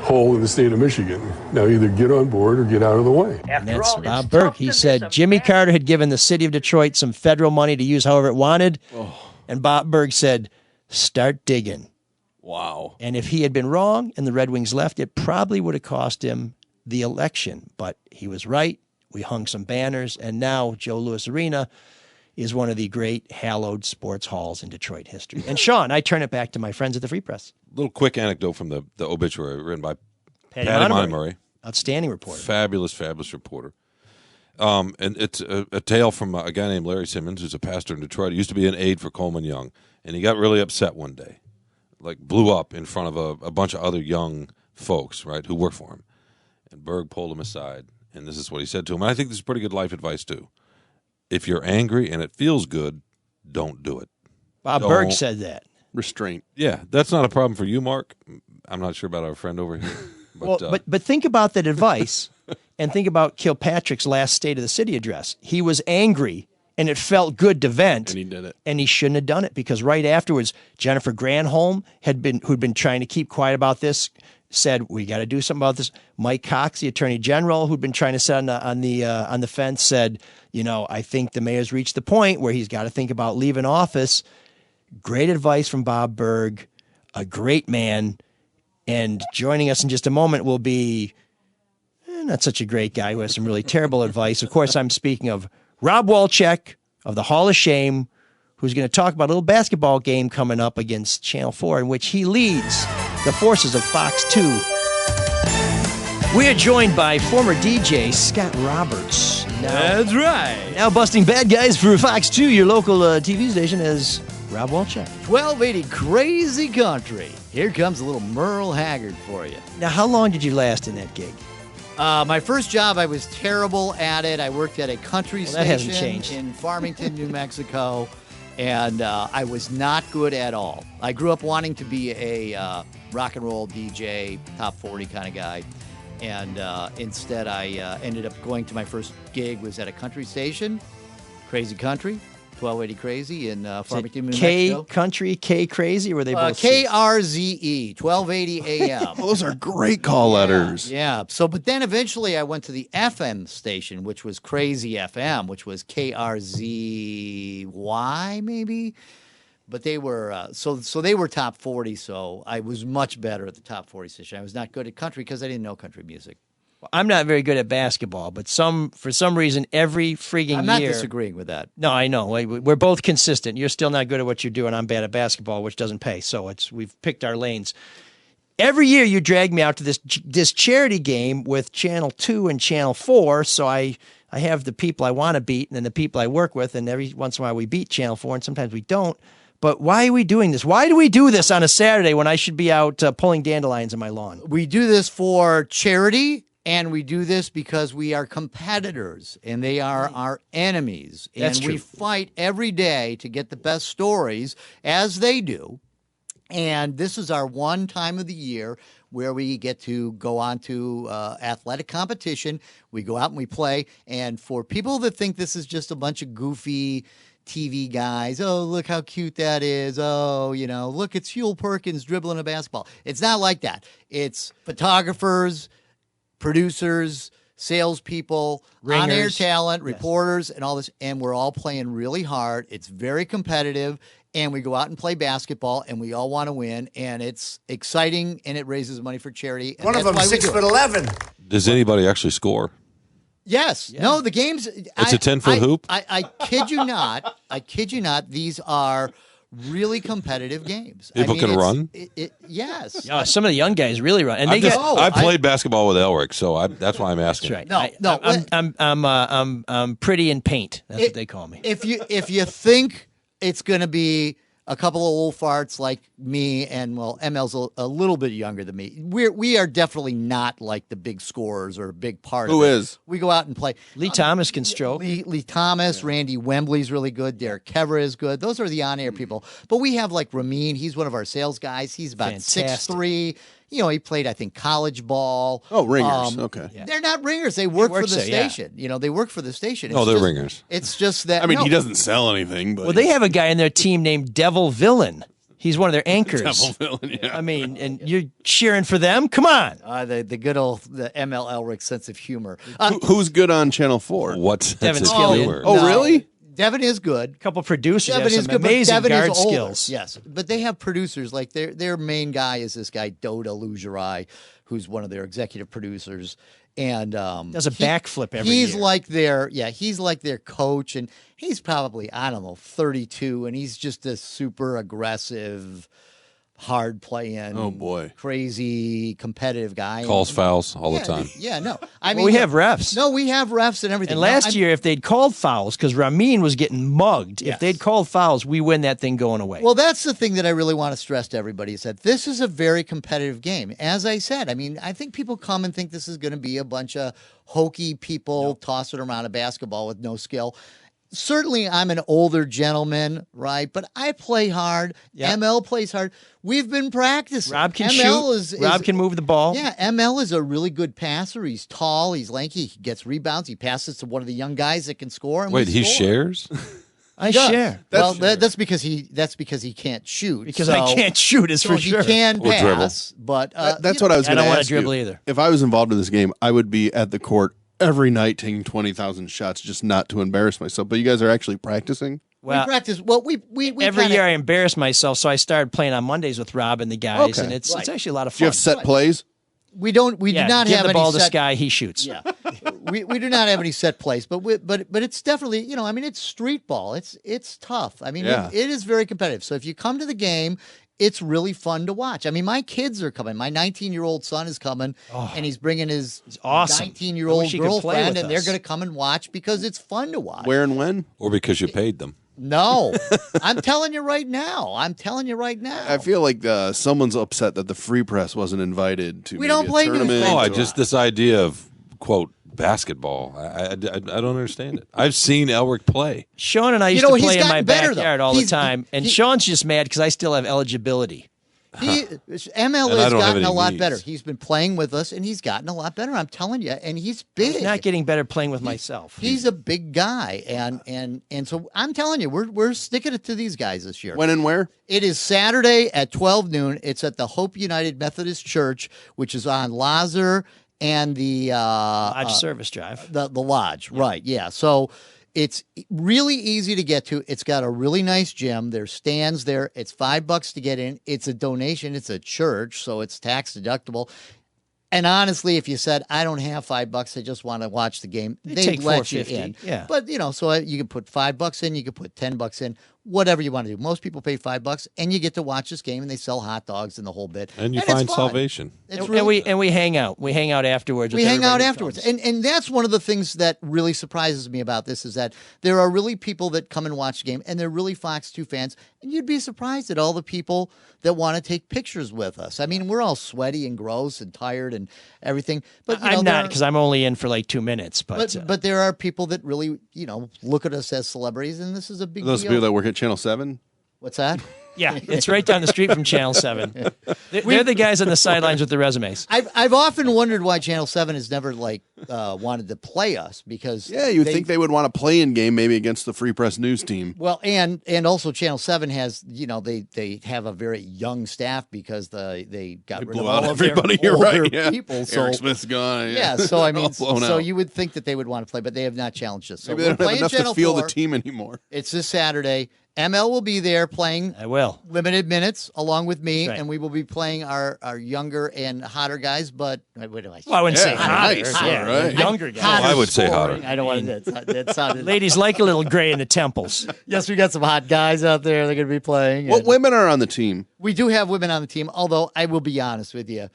[SPEAKER 9] hole in the state of Michigan. Now either get on board or get out of the way.
[SPEAKER 7] And that's Bob Berg. He said Jimmy Carter had given the city of Detroit some federal money to use however it wanted. And Bob Berg said, start digging.
[SPEAKER 8] Wow.
[SPEAKER 7] And if he had been wrong and the Red Wings left, it probably would have cost him the election. But he was right. We hung some banners. And now Joe Louis Arena is one of the great hallowed sports halls in Detroit history. And Sean, I turn it back to my friends at the Free Press.
[SPEAKER 1] Little quick anecdote from the obituary written by
[SPEAKER 7] Patty
[SPEAKER 1] Montgomery.
[SPEAKER 7] Outstanding reporter.
[SPEAKER 1] Fabulous reporter. And it's a tale from a guy named Larry Simmons, who's a pastor in Detroit. He used to be an aide for Coleman Young. And he got really upset one day, blew up in front of a bunch of other young folks, right, who work for him. And Berg pulled him aside, and this is what he said to him. And I think this is pretty good life advice, too. If you're angry and it feels good, don't do it.
[SPEAKER 7] Bob Berg said that.
[SPEAKER 8] Restraint.
[SPEAKER 1] Yeah, that's not a problem for you, Mark. I'm not sure about our friend over here. But,
[SPEAKER 7] but think about that advice and think about Kilpatrick's last State of the City address. He was angry, and it felt good to vent.
[SPEAKER 8] And he did it.
[SPEAKER 7] And he shouldn't have done it because right afterwards, Jennifer Granholm, who'd been trying to keep quiet about this, said, we got to do something about this. Mike Cox, the Attorney General, who'd been trying to sit on the fence, said, I think the mayor's reached the point where he's got to think about leaving office. Great advice from Bob Berg, a great man. And joining us in just a moment will be not such a great guy who has some really terrible advice. Of course, I'm speaking of Rob Wolchek of the Hall of Shame, who's going to talk about a little basketball game coming up against Channel 4 in which he leads the forces of Fox 2. We are joined by former DJ Scott Roberts.
[SPEAKER 10] That's right.
[SPEAKER 7] Now busting bad guys for Fox 2, your local TV station, as Rob Wolchek.
[SPEAKER 10] 1280 Crazy Country. Here comes a little Merle Haggard for you.
[SPEAKER 7] Now, how long did you last in that gig?
[SPEAKER 2] My first job, I was terrible at it. I worked at a country
[SPEAKER 7] that hasn't
[SPEAKER 2] station
[SPEAKER 7] changed.
[SPEAKER 2] in Farmington, New Mexico, and I was not good at all. I grew up wanting to be a rock and roll DJ, top 40 kind of guy, and instead I ended up going to my first gig was at a country station, Crazy Country, 1280 Crazy in Farmington, New
[SPEAKER 7] K
[SPEAKER 2] Mexico.
[SPEAKER 7] Country, K Crazy, or were they both
[SPEAKER 2] KRZE, 1280 AM.
[SPEAKER 8] Those are great call letters.
[SPEAKER 2] Yeah. So, but then eventually I went to the FM station, which was Crazy FM, which was KRZY maybe. But they were so they were top 40. So I was much better at the top 40 station. I was not good at country because I didn't know country music.
[SPEAKER 7] I'm not very good at basketball, but for some reason, every freaking year.
[SPEAKER 2] I'm not disagreeing with that.
[SPEAKER 7] No, I know. We're both consistent. You're still not good at what you're doing. I'm bad at basketball, which doesn't pay. So we've picked our lanes. Every year you drag me out to this charity game with Channel 2 and Channel 4. So I have the people I want to beat and then the people I work with, and every once in a while we beat Channel 4 and sometimes we don't. But why are we doing this? Why do we do this on a Saturday when I should be out pulling dandelions in my lawn?
[SPEAKER 2] We do this for charity. And we do this because we are competitors, and they are our enemies. And
[SPEAKER 7] That's true.
[SPEAKER 2] we fight every day to get the best stories, as they do. And this is our one time of the year where we get to go on to athletic competition. We go out and we play. And for people that think this is just a bunch of goofy TV guys, oh, look how cute that is. Oh, look, it's Huel Perkins dribbling a basketball. It's not like that. It's photographers, producers, salespeople, on-air talent, reporters, and all this. And we're all playing really hard. It's very competitive. And we go out and play basketball, and we all want to win. And it's exciting, and it raises money for charity. And
[SPEAKER 4] One of them 6'11".
[SPEAKER 1] Does anybody actually score?
[SPEAKER 2] Yes. Yeah. No, the games.
[SPEAKER 1] It's a 10-foot hoop?
[SPEAKER 2] I kid you not. I kid you not. These are really competitive games.
[SPEAKER 1] People can run?
[SPEAKER 2] Yes.
[SPEAKER 7] Yeah, some of the young guys really run. And
[SPEAKER 1] I played basketball with Elrick, so that's why I'm asking.
[SPEAKER 7] That's right. I'm pretty in paint. That's what they call me.
[SPEAKER 2] If you think it's going to be a couple of old farts like me, and ML's a little bit younger than me. We are definitely not like the big scorers or a big part of it.
[SPEAKER 8] Who is?
[SPEAKER 2] We go out and play.
[SPEAKER 7] Lee Thomas can stroke.
[SPEAKER 2] Lee Thomas, Randy Wembley's really good. Derek Kevra is good. Those are the on-air people. But we have like Ramin. He's one of our sales guys. He's about 6'3". He played, I think, college ball.
[SPEAKER 8] Oh, ringers. Okay.
[SPEAKER 2] Yeah. They're not ringers. They work for the station. Yeah. They work for the station.
[SPEAKER 1] No, they're ringers.
[SPEAKER 2] It's just that.
[SPEAKER 8] I mean, he doesn't sell anything. But
[SPEAKER 7] well, they have a guy in their team named Devil Villain. He's one of their anchors.
[SPEAKER 8] Devil Villain, yeah.
[SPEAKER 7] I mean, and you're cheering for them? Come on.
[SPEAKER 2] The good old ML Elrick sense of humor.
[SPEAKER 8] Who's good on Channel 4?
[SPEAKER 1] What's
[SPEAKER 7] Devin Skillion.
[SPEAKER 8] Oh, really?
[SPEAKER 2] Devin is good.
[SPEAKER 7] A couple producers
[SPEAKER 2] Devin
[SPEAKER 7] have
[SPEAKER 2] is
[SPEAKER 7] some
[SPEAKER 2] good, but
[SPEAKER 7] amazing
[SPEAKER 2] Devin
[SPEAKER 7] guard
[SPEAKER 2] is older.
[SPEAKER 7] skills.
[SPEAKER 2] Yes, but they have producers. Like their main guy is this guy Doda Lujarai, who's one of their executive producers, and
[SPEAKER 7] does a backflip every
[SPEAKER 2] he's
[SPEAKER 7] year.
[SPEAKER 2] He's like their coach, and he's probably 32, and he's just a super aggressive, hard playing,
[SPEAKER 8] oh boy,
[SPEAKER 2] crazy competitive guy.
[SPEAKER 1] Calls fouls all the time.
[SPEAKER 2] Yeah, no, I mean
[SPEAKER 7] we have refs.
[SPEAKER 2] No, we have refs and everything.
[SPEAKER 7] And last year, if they'd called fouls, because Ramin was getting mugged, if they'd called fouls, we win that thing going away.
[SPEAKER 2] Well, that's the thing that I really want to stress to everybody is that this is a very competitive game. As I said, I mean, I think people come and think this is going to be a bunch of hokey people tossing around a basketball with no skill. Certainly, I'm an older gentleman, right? But I play hard.
[SPEAKER 7] Yep.
[SPEAKER 2] ML plays hard. We've been practicing.
[SPEAKER 7] Rob can
[SPEAKER 2] ML
[SPEAKER 7] shoot. Rob can move the ball.
[SPEAKER 2] Yeah, ML is a really good passer. He's tall. He's lanky. He gets rebounds. He passes to one of the young guys that can score. And
[SPEAKER 1] Wait,
[SPEAKER 2] we
[SPEAKER 1] he
[SPEAKER 2] score.
[SPEAKER 1] shares?
[SPEAKER 7] I share.
[SPEAKER 2] That's because he can't shoot.
[SPEAKER 7] Because I can't shoot is for sure.
[SPEAKER 2] He can
[SPEAKER 1] Or
[SPEAKER 2] pass, but
[SPEAKER 8] that's what I was
[SPEAKER 7] I
[SPEAKER 8] going to
[SPEAKER 7] don't
[SPEAKER 8] ask
[SPEAKER 7] want to dribble
[SPEAKER 8] you.
[SPEAKER 7] either.
[SPEAKER 8] If I was involved in this game, I would be at the court every night taking 20,000 shots just not to embarrass myself. But you guys are actually practicing?
[SPEAKER 2] we practice. Well, we
[SPEAKER 7] every
[SPEAKER 2] kinda,
[SPEAKER 7] year I embarrass myself, so I started playing on Mondays with Rob and the guys, and it's actually a lot of fun.
[SPEAKER 8] Do you have set plays?
[SPEAKER 2] We do not
[SPEAKER 7] give
[SPEAKER 2] have
[SPEAKER 7] the
[SPEAKER 2] any
[SPEAKER 7] ball to
[SPEAKER 2] set,
[SPEAKER 7] Sky, he shoots.
[SPEAKER 2] Yeah, we do not have any set plays, but it's definitely I mean it's street ball. It's tough. I mean it is very competitive. So if you come to the game, it's really fun to watch. I mean my kids are coming. My 19-year-old son is coming, and he's bringing his
[SPEAKER 7] awesome.
[SPEAKER 2] 19-year-old girlfriend, and they're going to come and watch because it's fun to watch.
[SPEAKER 8] Where and when?
[SPEAKER 1] Or because you paid them?
[SPEAKER 2] No, I'm telling you right now. I
[SPEAKER 8] feel like someone's upset that the Free Press wasn't invited to.
[SPEAKER 2] We don't play
[SPEAKER 8] tournament.
[SPEAKER 1] No, just this idea of quote basketball. I don't understand it. I've seen Elrick play.
[SPEAKER 7] Sean and I used to play in my backyard all the time, and Sean's just mad because I still have eligibility.
[SPEAKER 2] ML has gotten a lot better. He's been playing with us, and he's gotten a lot better. I'm telling you, and he's big.
[SPEAKER 7] He's not getting better playing with myself.
[SPEAKER 2] He's a big guy, and so I'm telling you, we're sticking it to these guys this year.
[SPEAKER 8] When and where?
[SPEAKER 2] It is Saturday at 12 noon. It's at the Hope United Methodist Church, which is on Lazar and the
[SPEAKER 7] Lodge Service Drive.
[SPEAKER 2] The Lodge, right? Yeah. So it's really easy to get to. It's got a really nice gym. There's stands there. It's $5 to get in. It's a donation. It's a church, so it's tax deductible. And honestly, if you said, I don't have $5, I just want to watch the game, they'd let you in.
[SPEAKER 7] Yeah.
[SPEAKER 2] But, so you can put $5 in, you can put $10 in, whatever you want to do. Most people pay $5, and you get to watch this game, and they sell hot dogs and the whole bit.
[SPEAKER 1] And you find salvation.
[SPEAKER 7] And we hang out. We hang out afterwards.
[SPEAKER 2] We hang out afterwards. And that's one of the things that really surprises me about this is that there are really people that come and watch the game, and they're really Fox 2 fans, and you'd be surprised at all the people that want to take pictures with us. I mean, we're all sweaty and gross and tired and everything. But
[SPEAKER 7] I'm not, because I'm only in for like 2 minutes.
[SPEAKER 2] But there are people that really, look at us as celebrities, and this is a big deal.
[SPEAKER 8] Those people that work at Channel 7?
[SPEAKER 2] What's that?
[SPEAKER 7] Yeah, it's right down the street from Channel 7. They're the guys on the sidelines with the resumes.
[SPEAKER 2] I've often wondered why Channel 7 has never wanted to play us, because
[SPEAKER 8] you would think they would want to play in game maybe against the Free Press News team.
[SPEAKER 2] Well, and also Channel 7 has, they have a very young staff because they got rid of all of
[SPEAKER 8] everybody.
[SPEAKER 2] Their older
[SPEAKER 8] Yeah.
[SPEAKER 2] people. So
[SPEAKER 8] Eric Smith's gone.
[SPEAKER 2] Yeah, so I mean,
[SPEAKER 8] so
[SPEAKER 2] you would think that they would want to play, but they have not challenged us. So
[SPEAKER 8] maybe they don't have enough
[SPEAKER 2] Channel
[SPEAKER 8] to field
[SPEAKER 2] 4.
[SPEAKER 8] the team anymore.
[SPEAKER 2] It's this Saturday. ML will be there playing.
[SPEAKER 7] I will.
[SPEAKER 2] Limited minutes along with me,
[SPEAKER 7] right.
[SPEAKER 2] and we will be playing our younger and hotter guys. But what do I say?
[SPEAKER 7] Well, I wouldn't say hotter.
[SPEAKER 8] Nice.
[SPEAKER 7] Yeah,
[SPEAKER 8] Right.
[SPEAKER 7] younger guys.
[SPEAKER 1] I would say hotter.
[SPEAKER 2] I don't want to. That sounded.
[SPEAKER 7] Ladies like a little gray in the temples.
[SPEAKER 2] Yes, we got some hot guys out there. They're going to be playing.
[SPEAKER 8] What women are on the team?
[SPEAKER 2] We do have women on the team, although I will be honest with you.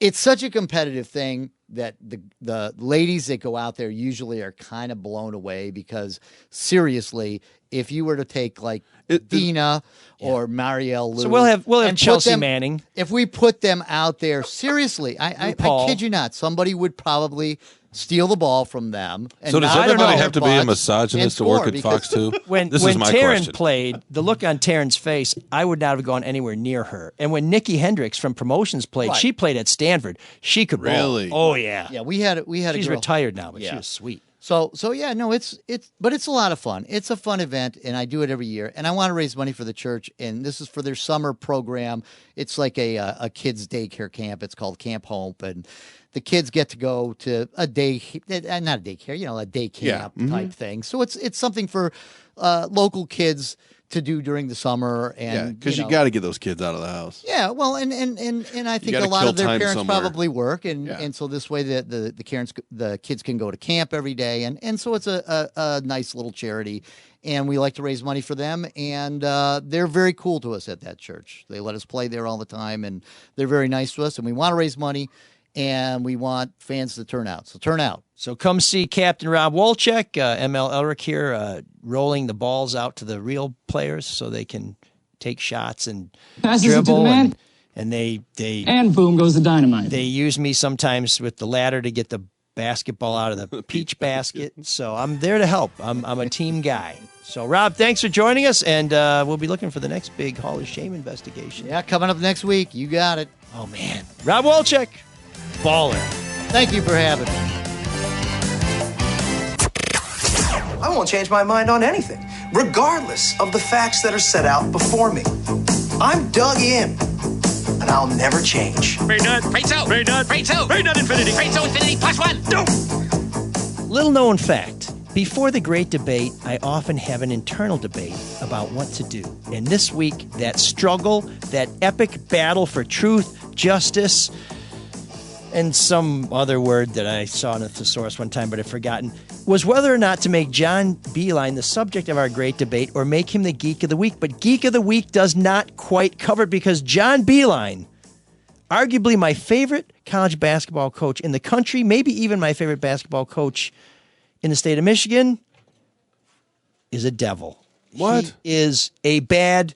[SPEAKER 2] It's such a competitive thing that the ladies that go out there usually are kind of blown away, because seriously, if you were to take like Dina or Marielle Lou,
[SPEAKER 7] So we'll have
[SPEAKER 2] and
[SPEAKER 7] Chelsea
[SPEAKER 2] put them,
[SPEAKER 7] Manning.
[SPEAKER 2] If we put them out there, seriously, I kid you not, somebody would probably steal the ball from them. And
[SPEAKER 1] So does
[SPEAKER 2] knock
[SPEAKER 1] everybody
[SPEAKER 2] their
[SPEAKER 1] have to be a
[SPEAKER 2] butts
[SPEAKER 1] misogynist to
[SPEAKER 2] and
[SPEAKER 1] work
[SPEAKER 2] score,
[SPEAKER 1] at Fox 2?
[SPEAKER 7] When
[SPEAKER 1] This is my
[SPEAKER 7] Taryn
[SPEAKER 1] question.
[SPEAKER 7] played, the look on Taryn's face, I would not have gone anywhere near her. And when Nikki Hendricks from Promotions played,
[SPEAKER 2] Right.
[SPEAKER 7] she played at Stanford. She could ball.
[SPEAKER 8] Really?
[SPEAKER 7] Oh yeah.
[SPEAKER 2] Yeah, we had a
[SPEAKER 7] She's
[SPEAKER 2] girl.
[SPEAKER 7] retired now, but she
[SPEAKER 2] Yeah.
[SPEAKER 7] was sweet.
[SPEAKER 2] So yeah, no, it's but it's a lot of fun. It's a fun event, and I do it every year. And I want to raise money for the church, and this is for their summer program. It's like a kids' daycare camp. It's called Camp Hope, and the kids get to go to a day, not a daycare, a day camp type thing. So it's something for local kids to do during the summer, and
[SPEAKER 8] because you got to get those kids out of the house.
[SPEAKER 2] Yeah, well, and I think
[SPEAKER 8] gotta
[SPEAKER 2] a lot
[SPEAKER 8] kill
[SPEAKER 2] of their
[SPEAKER 8] time
[SPEAKER 2] parents
[SPEAKER 8] somewhere.
[SPEAKER 2] probably work, and
[SPEAKER 8] Yeah.
[SPEAKER 2] and so this way the kids can go to camp every day, and so it's a nice little charity, and we like to raise money for them, and they're very cool to us at that church. They let us play there all the time, and they're very nice to us, and we want to raise money, and we want fans to turn out. So turn out.
[SPEAKER 7] So come see Captain Rob Wolchek, ML Elrick here, rolling the balls out to the real players so they can take shots and
[SPEAKER 6] Passes it to the
[SPEAKER 7] dribble.
[SPEAKER 6] man.
[SPEAKER 7] And they
[SPEAKER 6] And boom goes the dynamite.
[SPEAKER 7] they use me sometimes with the ladder to get the basketball out of the peach basket. So I'm there to help. I'm a team guy. So Rob, thanks for joining us, and we'll be looking for the next big Hall of Shame investigation.
[SPEAKER 2] Yeah, coming up next week. You got it.
[SPEAKER 7] Oh man, Rob Wolchek, baller.
[SPEAKER 2] Thank you for having me.
[SPEAKER 11] I won't change my mind on anything, regardless of the facts that are set out before me. I'm dug in, and I'll never change.
[SPEAKER 12] Great nut. Great so. Great nut. Great so. Great nut infinity. Great so infinity plus one. No.
[SPEAKER 7] Little known fact. Before the great debate, I often have an internal debate about what to do. And this week, that struggle, that epic battle for truth, justice, and some other word that I saw in a thesaurus one time but I've forgotten, was whether or not to make John Beilein the subject of our great debate or make him the Geek of the Week. But Geek of the Week does not quite cover it, because John Beilein, arguably my favorite college basketball coach in the country, maybe even my favorite basketball coach in the state of Michigan, is a devil.
[SPEAKER 8] What?
[SPEAKER 7] He is a bad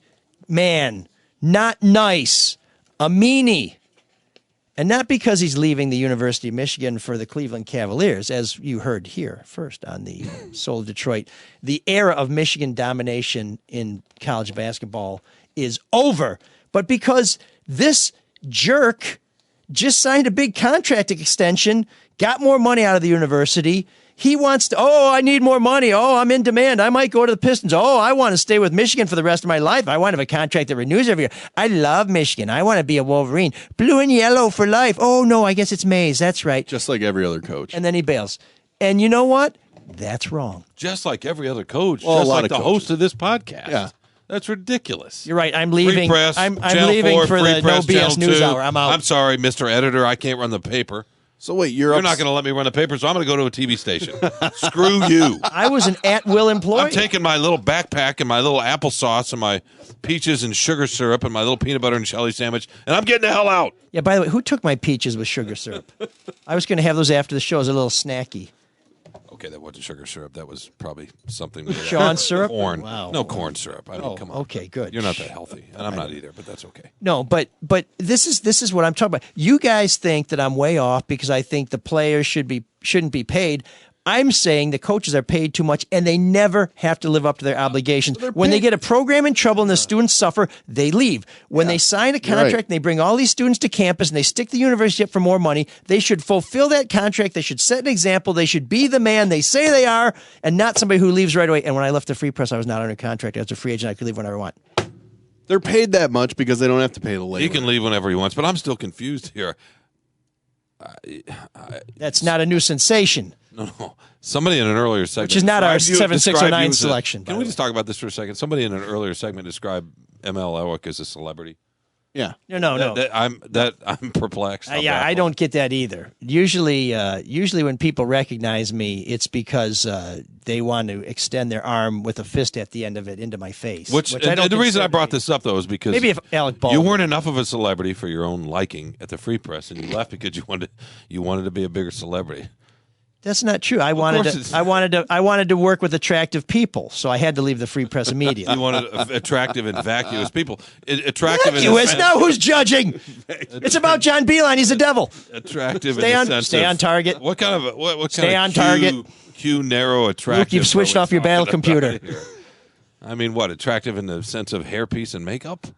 [SPEAKER 7] man, not nice, a meanie. And not because he's leaving the University of Michigan for the Cleveland Cavaliers, as you heard here first on the Soul of Detroit. The era of Michigan domination in college basketball is over. But because this jerk just signed a big contract extension, got more money out of the university. He wants to, I need more money. Oh, I'm in demand. I might go to the Pistons. Oh, I want to stay with Michigan for the rest of my life. I want to have a contract that renews every year. I love Michigan. I want to be a Wolverine. Blue and yellow for life. Oh, no, I guess it's Mays. That's right.
[SPEAKER 8] Just like every other coach.
[SPEAKER 7] And then he bails. And you know what? That's wrong.
[SPEAKER 1] Just like every other coach.
[SPEAKER 8] Well,
[SPEAKER 1] just
[SPEAKER 8] a lot
[SPEAKER 1] like
[SPEAKER 8] of
[SPEAKER 1] the
[SPEAKER 8] coaches.
[SPEAKER 1] host of this podcast.
[SPEAKER 8] Yeah.
[SPEAKER 1] That's ridiculous.
[SPEAKER 7] You're right. I'm leaving.
[SPEAKER 1] Free press,
[SPEAKER 7] I'm
[SPEAKER 1] Channel
[SPEAKER 7] leaving
[SPEAKER 1] 4,
[SPEAKER 7] for
[SPEAKER 1] Free
[SPEAKER 7] the
[SPEAKER 1] Press,
[SPEAKER 7] No BS
[SPEAKER 1] Channel
[SPEAKER 7] News
[SPEAKER 1] 2.
[SPEAKER 7] Hour. I'm out.
[SPEAKER 1] I'm sorry, Mr. Editor. I can't run the paper.
[SPEAKER 8] So wait,
[SPEAKER 1] You're not going to let me run the paper, so I'm going to go to a TV station. Screw you.
[SPEAKER 7] I was an at-will employee.
[SPEAKER 1] I'm taking my little backpack and my little applesauce and my peaches and sugar syrup and my little peanut butter and jelly sandwich, and I'm getting the hell out.
[SPEAKER 7] Yeah, by the way, who took my peaches with sugar syrup? I was going to have those after the show as a little snacky.
[SPEAKER 1] Okay, that wasn't sugar syrup. That was probably something.
[SPEAKER 7] Shawn syrup?
[SPEAKER 1] Corn.
[SPEAKER 7] Wow.
[SPEAKER 1] No corn syrup. I mean, come on.
[SPEAKER 7] Okay, good.
[SPEAKER 1] You're not that healthy, and I'm not either, but that's okay.
[SPEAKER 7] No, but this is what I'm talking about. You guys think that I'm way off because I think the players shouldn't be paid. I'm saying the coaches are paid too much, and they never have to live up to their obligations. When they get a program in trouble and the students suffer, they leave. When they sign a contract and they bring all these students to campus and they stick the university up for more money, they should fulfill that contract. They should set an example. They should be the man they say they are and not somebody who leaves right away. And when I left the Free Press, I was not under contract. I was a free agent. I could leave whenever I want.
[SPEAKER 8] They're paid that much because they don't have to pay the labor.
[SPEAKER 1] He can leave whenever he wants, but I'm still confused here.
[SPEAKER 7] That's not a new sensation.
[SPEAKER 1] No. Somebody in an earlier segment,
[SPEAKER 7] which is not our
[SPEAKER 1] described
[SPEAKER 7] 7609 selection.
[SPEAKER 1] Can we just talk about this for a second? Somebody in an earlier segment described ML Elrick as a celebrity.
[SPEAKER 8] Yeah.
[SPEAKER 7] No.
[SPEAKER 1] I'm perplexed. I'm
[SPEAKER 7] I
[SPEAKER 1] baffled.
[SPEAKER 7] don't get that either. Usually when people recognize me, it's because they want to extend their arm with a fist at the end of it into my face.
[SPEAKER 1] Which
[SPEAKER 7] I don't
[SPEAKER 1] the reason I
[SPEAKER 7] consider
[SPEAKER 1] brought
[SPEAKER 7] me.
[SPEAKER 1] this up though is because
[SPEAKER 7] Maybe if Alec Baldwin.
[SPEAKER 1] you weren't enough of a celebrity for your own liking at the Free Press, and you left because you wanted to be a bigger celebrity.
[SPEAKER 7] That's not true. I wanted to work with attractive people, so I had to leave the Free Press immediately.
[SPEAKER 1] You wanted attractive and vacuous people. Attractive
[SPEAKER 7] vacuous? Now who's judging? It's about John Beeline. He's a devil.
[SPEAKER 1] Attractive.
[SPEAKER 7] Stay on target.
[SPEAKER 1] What kind of what
[SPEAKER 7] stay
[SPEAKER 1] kind
[SPEAKER 7] on
[SPEAKER 1] of
[SPEAKER 7] target?
[SPEAKER 1] Q narrow attractive.
[SPEAKER 7] Luke, you've switched off your battle computer.
[SPEAKER 1] I mean, what attractive in the sense of hairpiece and makeup?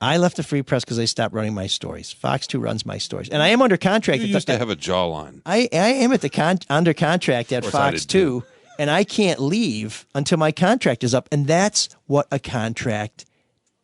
[SPEAKER 7] I left the Free Press because they stopped running my stories. Fox 2 runs my stories. And I am under contract.
[SPEAKER 1] You used to have a jawline.
[SPEAKER 7] I am at under contract at Fox 2, and I can't leave until my contract is up. And that's what a contract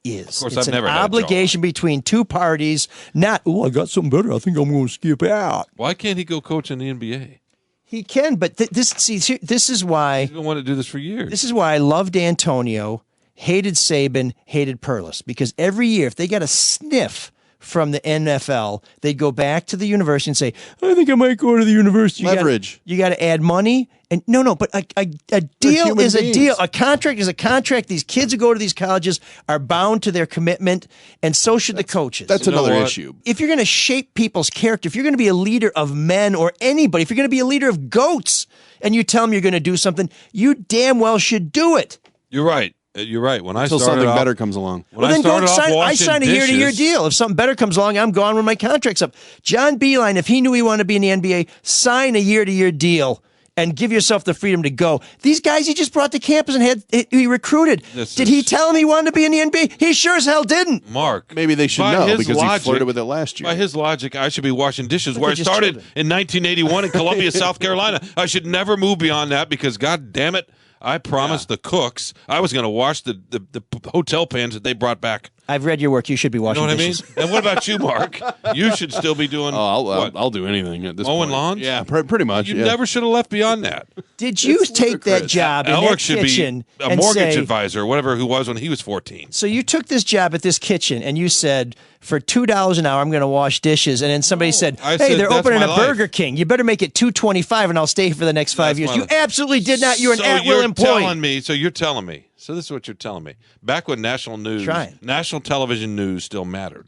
[SPEAKER 7] is.
[SPEAKER 1] Of course,
[SPEAKER 7] it's
[SPEAKER 1] I've never had
[SPEAKER 7] an
[SPEAKER 1] a
[SPEAKER 7] obligation between two parties, not, I got something better. I think I'm going to skip out.
[SPEAKER 1] Why can't he go coach in the NBA?
[SPEAKER 7] He can, but this is why.
[SPEAKER 1] He's been wanting to do this for years.
[SPEAKER 7] This is why I loved D'Antonio, hated Saban, hated Perlis, because every year, if they got a sniff from the NFL, they'd go back to the university and say, I think I might go to the university.
[SPEAKER 8] Leverage.
[SPEAKER 7] You got to add money. And no, but a deal is a deal. A contract is a contract. These kids who go to these colleges are bound to their commitment, and so should the coaches.
[SPEAKER 8] That's another issue.
[SPEAKER 7] If you're going to shape people's character, if you're going to be a leader of men or anybody, if you're going to be a leader of goats, and you tell them you're going to do something, you damn well should do it.
[SPEAKER 1] You're right. You're right. When
[SPEAKER 8] Until something better comes along.
[SPEAKER 7] I sign a year-to-year deal. If something better comes along, I'm gone when my contract's up. John Beeline, if he knew he wanted to be in the NBA, sign a year-to-year deal and give yourself the freedom to go. These guys he just brought to campus and he recruited. Did he tell him he wanted to be in the NBA? He sure as hell didn't.
[SPEAKER 1] Mark.
[SPEAKER 8] Maybe they should know because he flirted with it last year.
[SPEAKER 1] By his logic, I should be washing dishes where I started in 1981 in Columbia, South Carolina. I should never move beyond that because, God damn it, I promised the cooks I was going to wash the hotel pans that they brought back.
[SPEAKER 7] I've read your work. You should be washing dishes.
[SPEAKER 1] I mean? And what about you, Mark? You should still be doing
[SPEAKER 8] I'll do anything at this point.
[SPEAKER 1] Mowing lawns?
[SPEAKER 8] Yeah, pretty much.
[SPEAKER 1] You never should have left beyond that.
[SPEAKER 7] Did you take that job in
[SPEAKER 1] Elrick
[SPEAKER 7] that
[SPEAKER 1] should
[SPEAKER 7] kitchen
[SPEAKER 1] be a
[SPEAKER 7] and
[SPEAKER 1] mortgage
[SPEAKER 7] say,
[SPEAKER 1] advisor, whatever who was when he was 14.
[SPEAKER 7] So you took this job at this kitchen and you said, for $2 an hour, I'm going to wash dishes. And then somebody said, hey, they're opening a Burger King. You better make it $2.25 and I'll stay here for the next 5 years. You absolutely did not. You're an at-will employee.
[SPEAKER 1] So you're telling me. So this is what you're telling me. Back when national television news still mattered,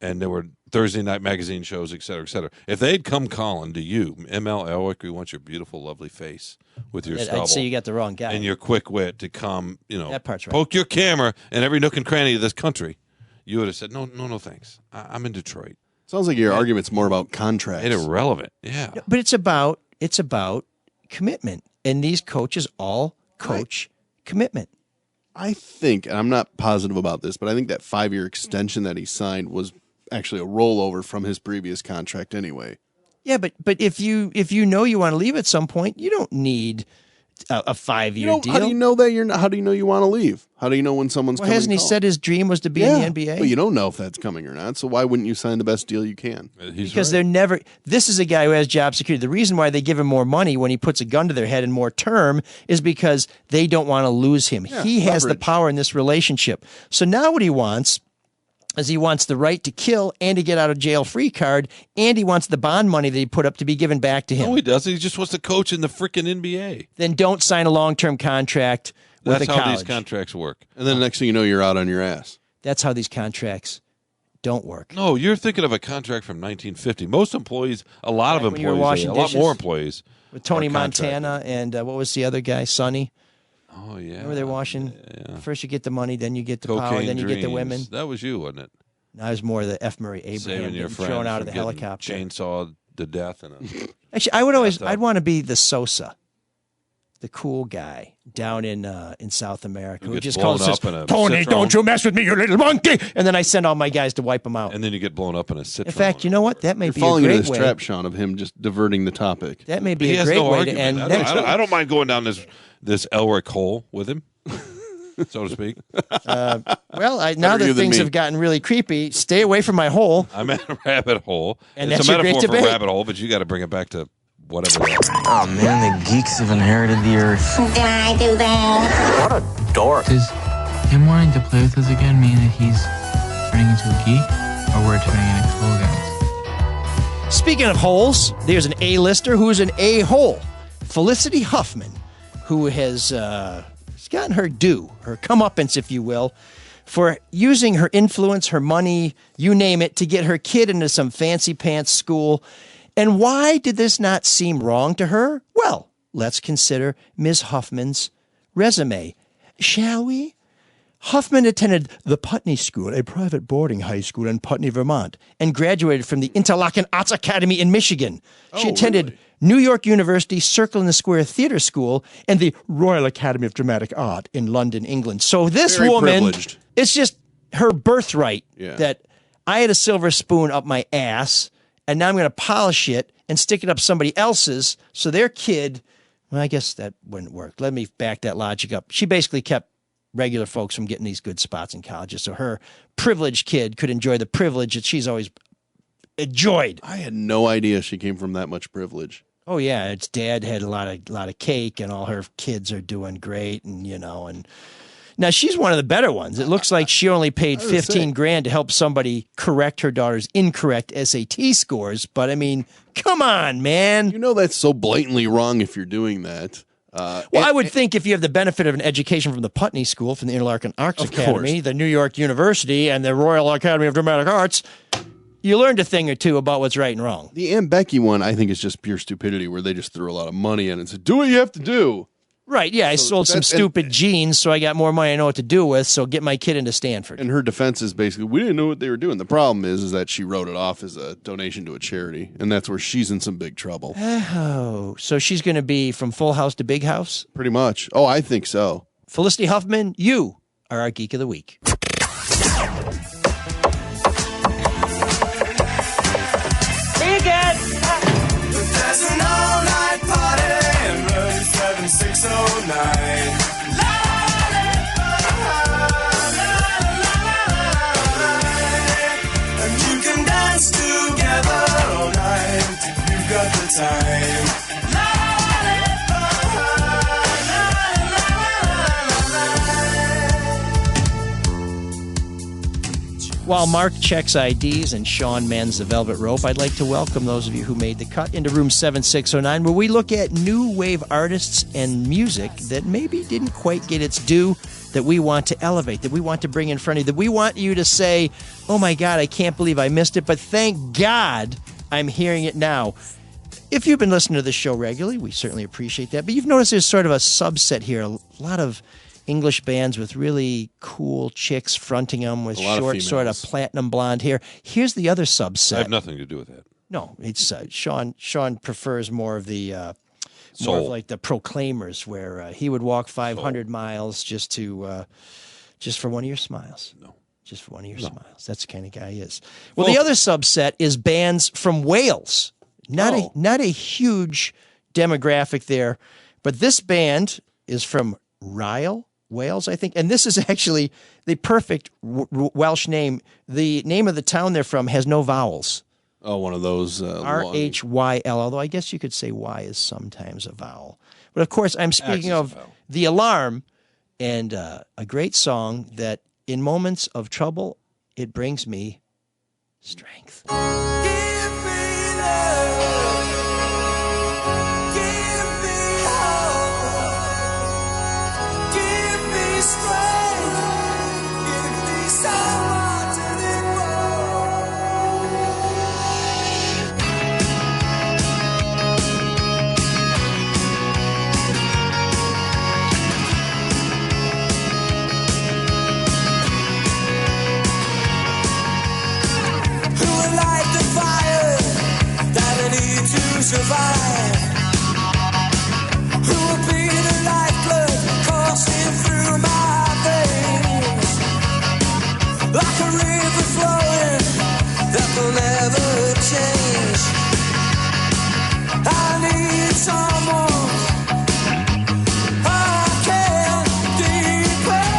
[SPEAKER 1] and there were Thursday night magazine shows, et cetera, et cetera. If they'd come calling to you, ML Elrick, we want your beautiful, lovely face with your stubble.
[SPEAKER 7] I'd say you got the wrong guy.
[SPEAKER 1] And your quick wit to come,
[SPEAKER 7] that part's right.
[SPEAKER 1] Poke your camera in every nook and cranny of this country, you would have said, no, thanks. I'm in Detroit.
[SPEAKER 8] Sounds like your argument's more about contracts.
[SPEAKER 1] Made it relevant. Yeah.
[SPEAKER 7] But it's about commitment. And these coaches all coach commitment.
[SPEAKER 8] I think, and I'm not positive about this, but I think that 5-year extension that he signed was actually a rollover from his previous contract anyway.
[SPEAKER 7] Yeah, but if you know you want to leave at some point, you don't need a 5-year deal.
[SPEAKER 8] How do you know that how do you know you want to leave? How do you know when someone's coming?
[SPEAKER 7] Hasn't he said his dream was to be in the NBA?
[SPEAKER 8] But you don't know if that's coming or not. So why wouldn't you sign the best deal you can?
[SPEAKER 7] Because they're never. This is a guy who has job security. The reason why they give him more money when he puts a gun to their head and more term is because they don't want to lose him.
[SPEAKER 8] Yeah,
[SPEAKER 7] he has
[SPEAKER 8] leverage.
[SPEAKER 7] the power in this relationship. So now what he wants is he wants the right to kill and to get out of jail free card, and he wants the bond money that he put up to be given back to him.
[SPEAKER 1] No, he doesn't. He just wants to coach in the freaking NBA.
[SPEAKER 7] Then don't sign a long-term contract with
[SPEAKER 1] That's
[SPEAKER 7] a
[SPEAKER 1] how
[SPEAKER 7] college.
[SPEAKER 1] these contracts work.
[SPEAKER 8] And then the next thing you know, you're out on your ass.
[SPEAKER 7] That's how these contracts don't work.
[SPEAKER 1] No, you're thinking of a contract from 1950. Most employees, a lot of
[SPEAKER 7] when you were
[SPEAKER 1] employees,
[SPEAKER 7] washing
[SPEAKER 1] a lot
[SPEAKER 7] dishes
[SPEAKER 1] more employees.
[SPEAKER 7] With Tony
[SPEAKER 1] are contracted.
[SPEAKER 7] Montana and what was the other guy, Sonny?
[SPEAKER 1] Oh, yeah.
[SPEAKER 7] Remember they're washing?
[SPEAKER 1] Yeah.
[SPEAKER 7] First you get the money, then you get the power,
[SPEAKER 1] Cocaine
[SPEAKER 7] then you get the
[SPEAKER 1] dreams.
[SPEAKER 7] women.
[SPEAKER 1] That was you, wasn't it?
[SPEAKER 7] Now it's more the F. Murray Abraham
[SPEAKER 1] Saving your
[SPEAKER 7] getting
[SPEAKER 1] friend
[SPEAKER 7] thrown out of
[SPEAKER 1] from
[SPEAKER 7] the
[SPEAKER 1] getting
[SPEAKER 7] helicopter.
[SPEAKER 1] chainsawed to death.
[SPEAKER 7] Actually, I'd want to be the Sosa, the cool guy down in South America
[SPEAKER 1] Who
[SPEAKER 7] who
[SPEAKER 1] gets
[SPEAKER 7] just
[SPEAKER 1] blown
[SPEAKER 7] calls us,
[SPEAKER 1] up in a
[SPEAKER 7] Tony,
[SPEAKER 1] Citroen.
[SPEAKER 7] don't you mess with me, you little monkey! And then I send all my guys to wipe him out.
[SPEAKER 1] And then you get blown up in a Citroen.
[SPEAKER 7] In fact, you know what? That may
[SPEAKER 8] You're
[SPEAKER 7] be
[SPEAKER 8] falling
[SPEAKER 7] a
[SPEAKER 8] into
[SPEAKER 7] great
[SPEAKER 8] this
[SPEAKER 7] way.
[SPEAKER 8] trap, Sean, of him just diverting the topic.
[SPEAKER 7] That may be
[SPEAKER 1] He
[SPEAKER 7] a
[SPEAKER 1] has
[SPEAKER 7] great
[SPEAKER 1] no
[SPEAKER 7] way
[SPEAKER 1] argument.
[SPEAKER 7] to end
[SPEAKER 1] I
[SPEAKER 7] next
[SPEAKER 1] don't, I don't mind going down this Elrick hole with him, so to speak.
[SPEAKER 7] Now
[SPEAKER 8] Better
[SPEAKER 7] that
[SPEAKER 8] you than
[SPEAKER 7] things
[SPEAKER 8] me.
[SPEAKER 7] have gotten really creepy, stay away from my hole.
[SPEAKER 1] I'm at a rabbit hole.
[SPEAKER 7] And
[SPEAKER 1] it's
[SPEAKER 7] that's
[SPEAKER 1] a
[SPEAKER 7] your great
[SPEAKER 1] metaphor for
[SPEAKER 7] debate.
[SPEAKER 1] rabbit hole, but you got to bring it back to whatever that is.
[SPEAKER 13] Oh man, the geeks have inherited the earth.
[SPEAKER 14] Did I do that?
[SPEAKER 13] What a dork.
[SPEAKER 15] Does him wanting to play with us again mean that he's turning into a geek, or we're turning into cool guys?
[SPEAKER 7] Speaking of holes, there's an A-lister who's an A-hole. Felicity Huffman, who has gotten her due, her comeuppance, if you will, for using her influence, her money, you name it, to get her kid into some fancy pants school. And why did this not seem wrong to her? Well, let's consider Ms. Huffman's resume, shall we? Huffman attended the Putney School, a private boarding high school in Putney, Vermont, and graduated from the Interlochen Arts Academy in Michigan. She attended New York University Circle in the Square Theatre School and the Royal Academy of Dramatic Art in London, England. So this
[SPEAKER 8] Very
[SPEAKER 7] woman,
[SPEAKER 8] privileged.
[SPEAKER 7] it's just her birthright
[SPEAKER 8] Yeah.
[SPEAKER 7] that I had a silver spoon up my ass, and now I'm going to polish it and stick it up somebody else's so their kid, well, I guess that wouldn't work. Let me back that logic up. She basically kept regular folks from getting these good spots in colleges so her privileged kid could enjoy the privilege that she's always enjoyed.
[SPEAKER 8] I had no idea she came from that much privilege.
[SPEAKER 7] Oh yeah, its dad had a lot of cake, and all her kids are doing great, and and now she's one of the better ones. It looks like she only paid $15,000 to help somebody correct her daughter's incorrect SAT scores. But I mean, come on, man.
[SPEAKER 8] You know that's so blatantly wrong if you're doing that.
[SPEAKER 7] Well, I would think if you have the benefit of an education from the Putney School, from the Interlochen Arts Academy, the New York University, and the Royal Academy of Dramatic Arts, you learned a thing or two about what's right and wrong.
[SPEAKER 8] The Aunt Becky one, I think, is just pure stupidity where they just threw a lot of money in and said, do what you have to do.
[SPEAKER 7] Right, yeah, I sold some stupid jeans, so I got more money I know what to do with, so get my kid into Stanford.
[SPEAKER 8] And her defense is basically, we didn't know what they were doing. The problem is that she wrote it off as a donation to a charity, and that's where she's in some big trouble.
[SPEAKER 7] Oh, so she's going to be from Full House to Big House?
[SPEAKER 8] Pretty much. Oh, I think so.
[SPEAKER 7] Felicity Huffman, you are our Geek of the Week.
[SPEAKER 12] See you again.
[SPEAKER 16] There's an all-night party in room 7609. And you can dance together all night if you've got the time.
[SPEAKER 7] While Mark checks IDs and Sean mends the velvet rope, I'd like to welcome those of you who made the cut into room 7609, where we look at new wave artists and music that maybe didn't quite get its due, that we want to elevate, that we want to bring in front of you, that we want you to say, oh my God, I can't believe I missed it, but thank God I'm hearing it now. If you've been listening to the show regularly, we certainly appreciate that, but you've noticed there's sort of a subset here, a lot of English bands with really cool chicks fronting them with
[SPEAKER 8] A lot of
[SPEAKER 7] short, sort of
[SPEAKER 8] females.
[SPEAKER 7] platinum blonde hair. Here's the other subset.
[SPEAKER 1] I have nothing to do with that.
[SPEAKER 7] No, it's Shawn prefers more of the more of
[SPEAKER 1] Soul.
[SPEAKER 7] like the Proclaimers, where he would walk 500 miles just for one of your smiles.
[SPEAKER 1] No.
[SPEAKER 7] Just for one of your smiles. That's the kind of guy he is. Well, the other subset is bands from Wales. Not a huge demographic there, but this band is from Rhyl, Wales, I think. And this is actually the perfect Welsh name. The name of the town they're from has no vowels.
[SPEAKER 8] Oh, one of those.
[SPEAKER 7] Rhyl, although I guess you could say Y is sometimes a vowel. But of course, I'm speaking of The Alarm, and a great song that in moments of trouble, it brings me strength.
[SPEAKER 16] Survive. Who will be the lifeblood coursing through my veins, like a river flowing that will never change? I need someone I can depend.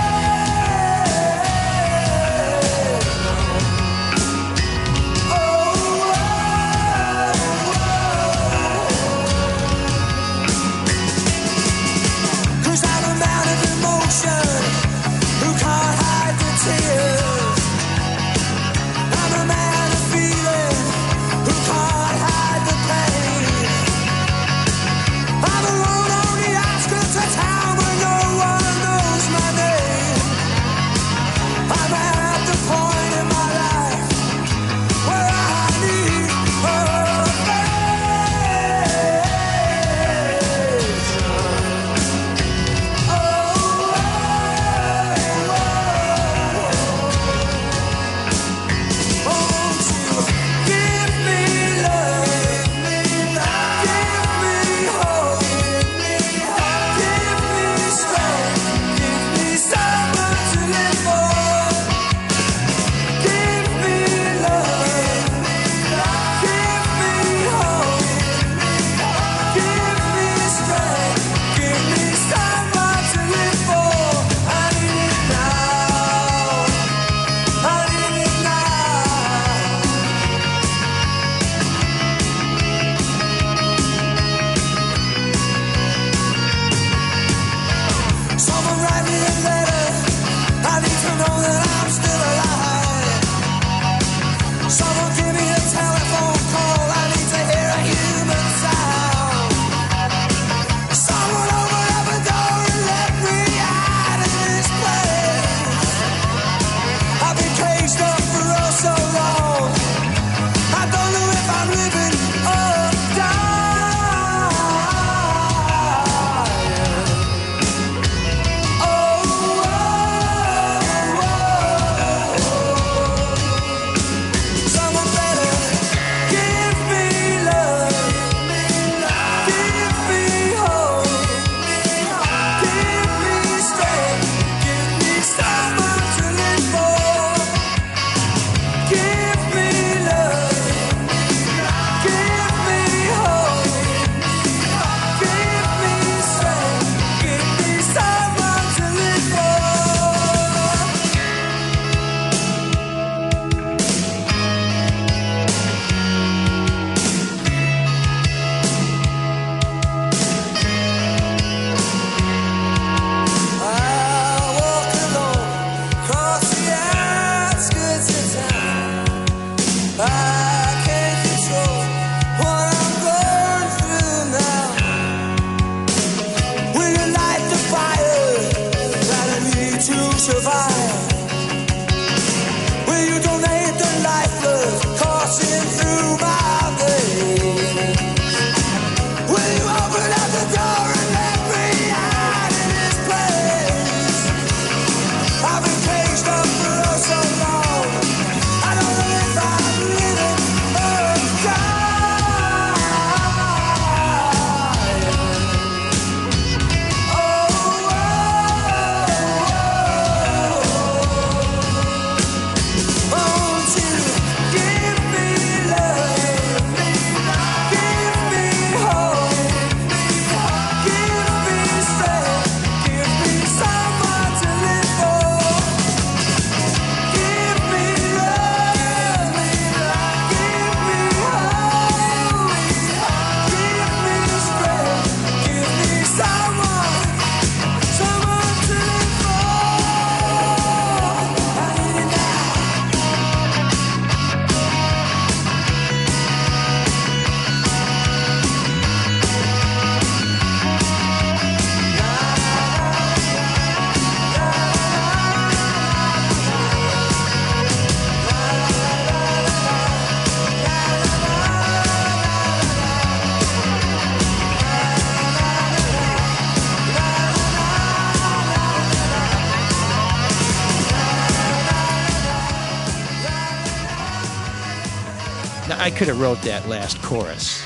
[SPEAKER 7] I could have wrote that last chorus.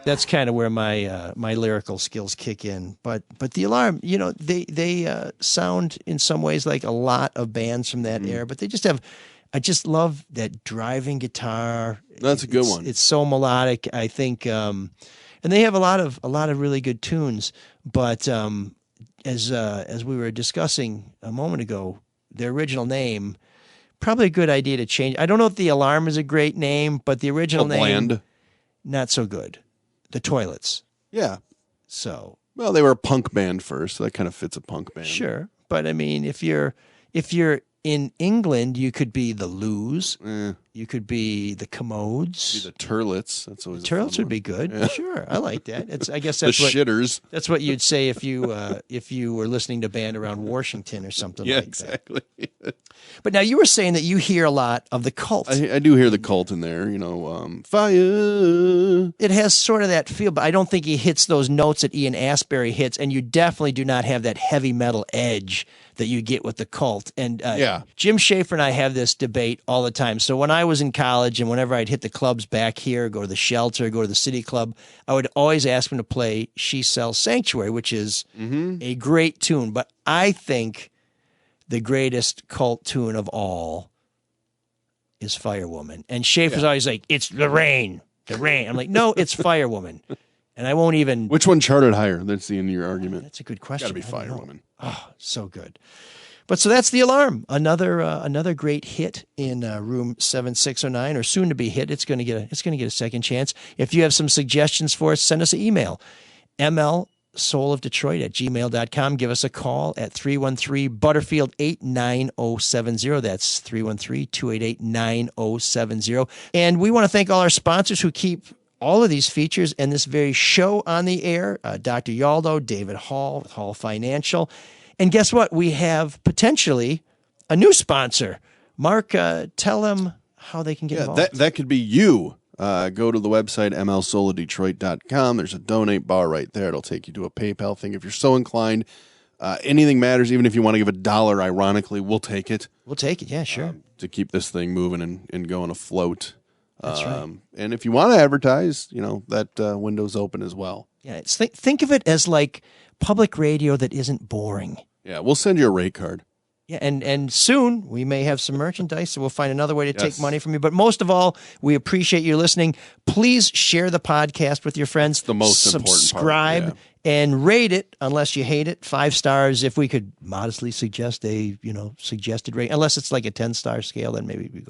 [SPEAKER 7] That's kind of where my my lyrical skills kick in. But the Alarm, they sound in some ways like a lot of bands from that era, but they just have. I just love that driving guitar.
[SPEAKER 8] That's a good one.
[SPEAKER 7] It's so melodic. I think, and they have a lot of really good tunes. But as we were discussing a moment ago, their original name, probably a good idea to change. I don't know if the Alarm is a great name, but the original name,
[SPEAKER 8] bland. Not
[SPEAKER 7] so good. The Toilets.
[SPEAKER 8] Yeah.
[SPEAKER 7] So.
[SPEAKER 8] Well, they were a punk band first, so that kind of fits a punk band.
[SPEAKER 7] Sure, but I mean, if you're in England, you could be the Loos. You could be the Commodes.
[SPEAKER 8] Be the Turlets. That's always
[SPEAKER 7] the Turlets would be good. Yeah. Sure, I like that. I guess
[SPEAKER 8] that's the Shitters.
[SPEAKER 7] That's what you'd say if you were listening to a band around Washington or something.
[SPEAKER 8] Yeah,
[SPEAKER 7] like
[SPEAKER 8] exactly.
[SPEAKER 7] That. But now you were saying that you hear a lot of the Cult.
[SPEAKER 8] I do hear the Cult in there. Fire.
[SPEAKER 7] It has sort of that feel, but I don't think he hits those notes that Ian Astbury hits, and you definitely do not have that heavy metal edge that you get with the Cult. And Jim Schaefer and I have this debate all the time. So when I was in college and whenever I'd hit the clubs back here, go to the Shelter, go to the City Club, I would always ask him to play She Sells Sanctuary, which is a great tune. But I think the greatest Cult tune of all is Firewoman. And Schaefer's always like, it's the rain. The rain. I'm like, no, it's Firewoman. And I won't even...
[SPEAKER 8] Which one charted higher? That's the end of your argument.
[SPEAKER 7] That's a good question.
[SPEAKER 8] Got to be Firewoman.
[SPEAKER 7] Oh, so good. But so that's The Alarm. Another great hit in room 7609, or soon to be hit. It's going to get a second chance. If you have some suggestions for us, send us an email. mlsoulofdetroit@gmail.com. Give us a call at 313-Butterfield-89070. That's 313-288-9070. And we want to thank all our sponsors who keep all of these features and this very show on the air. Dr. Yaldo, David Hall with Hall Financial. And guess what? We have potentially a new sponsor. Mark, tell them how they can get involved.
[SPEAKER 8] That could be you. Go to the website, mlsoulofdetroit.com. There's a donate bar right there. It'll take you to a PayPal thing. If you're so inclined, anything matters. Even if you want to give $1, ironically, we'll take it.
[SPEAKER 7] We'll take it, yeah, sure.
[SPEAKER 8] To keep this thing moving and going afloat.
[SPEAKER 7] That's right.
[SPEAKER 8] And if you want to advertise, that window's open as well.
[SPEAKER 7] Yeah, think of it as like public radio that isn't boring.
[SPEAKER 8] Yeah, we'll send you a rate card.
[SPEAKER 7] Yeah, and soon we may have some merchandise, so we'll find another way to take money from you. But most of all, we appreciate you listening. Please share the podcast with your friends.
[SPEAKER 8] It's the most important part.
[SPEAKER 7] Subscribe and rate it, unless you hate it. 5 stars. If we could modestly suggest a suggested rate, unless it's like a 10-star scale, then maybe you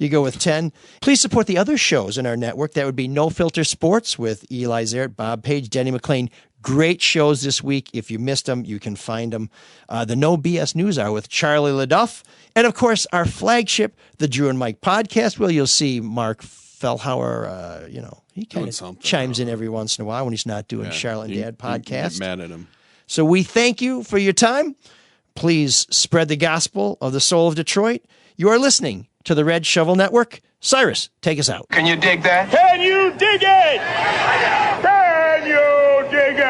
[SPEAKER 7] go with 10. Please support the other shows in our network. That would be No Filter Sports with Eli Zaret, Bob Page, Denny McClain. Great shows this week. If you missed them, you can find them. The No BS News Hour with Charlie LaDuff. And, of course, our flagship, the Drew and Mike podcast, where you'll see Marc Fellhauer, he kind of chimes in every once in a while when he's not doing Charlotte and Dad podcast.
[SPEAKER 8] You get mad at him.
[SPEAKER 7] So we thank you for your time. Please spread the gospel of the soul of Detroit. You are listening to the Red Shovel Network. Cyrus, take us out.
[SPEAKER 12] Can you dig that?
[SPEAKER 17] Can you dig it? Can you dig it?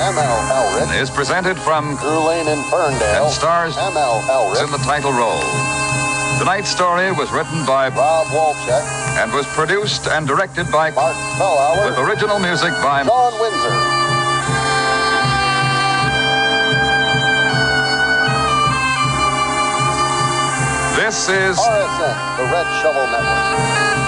[SPEAKER 18] M.L. Elrick
[SPEAKER 3] is presented from
[SPEAKER 18] Drew Lane in Ferndale
[SPEAKER 3] and stars
[SPEAKER 18] M.L. Elrick
[SPEAKER 3] in the title role. Tonight's story was written by
[SPEAKER 18] Rob Wolchek
[SPEAKER 3] and was produced and directed by
[SPEAKER 18] Marc Fellhauer
[SPEAKER 3] with original music by
[SPEAKER 18] Shawn Windsor.
[SPEAKER 3] This is
[SPEAKER 18] RSN, the Red Shovel Network.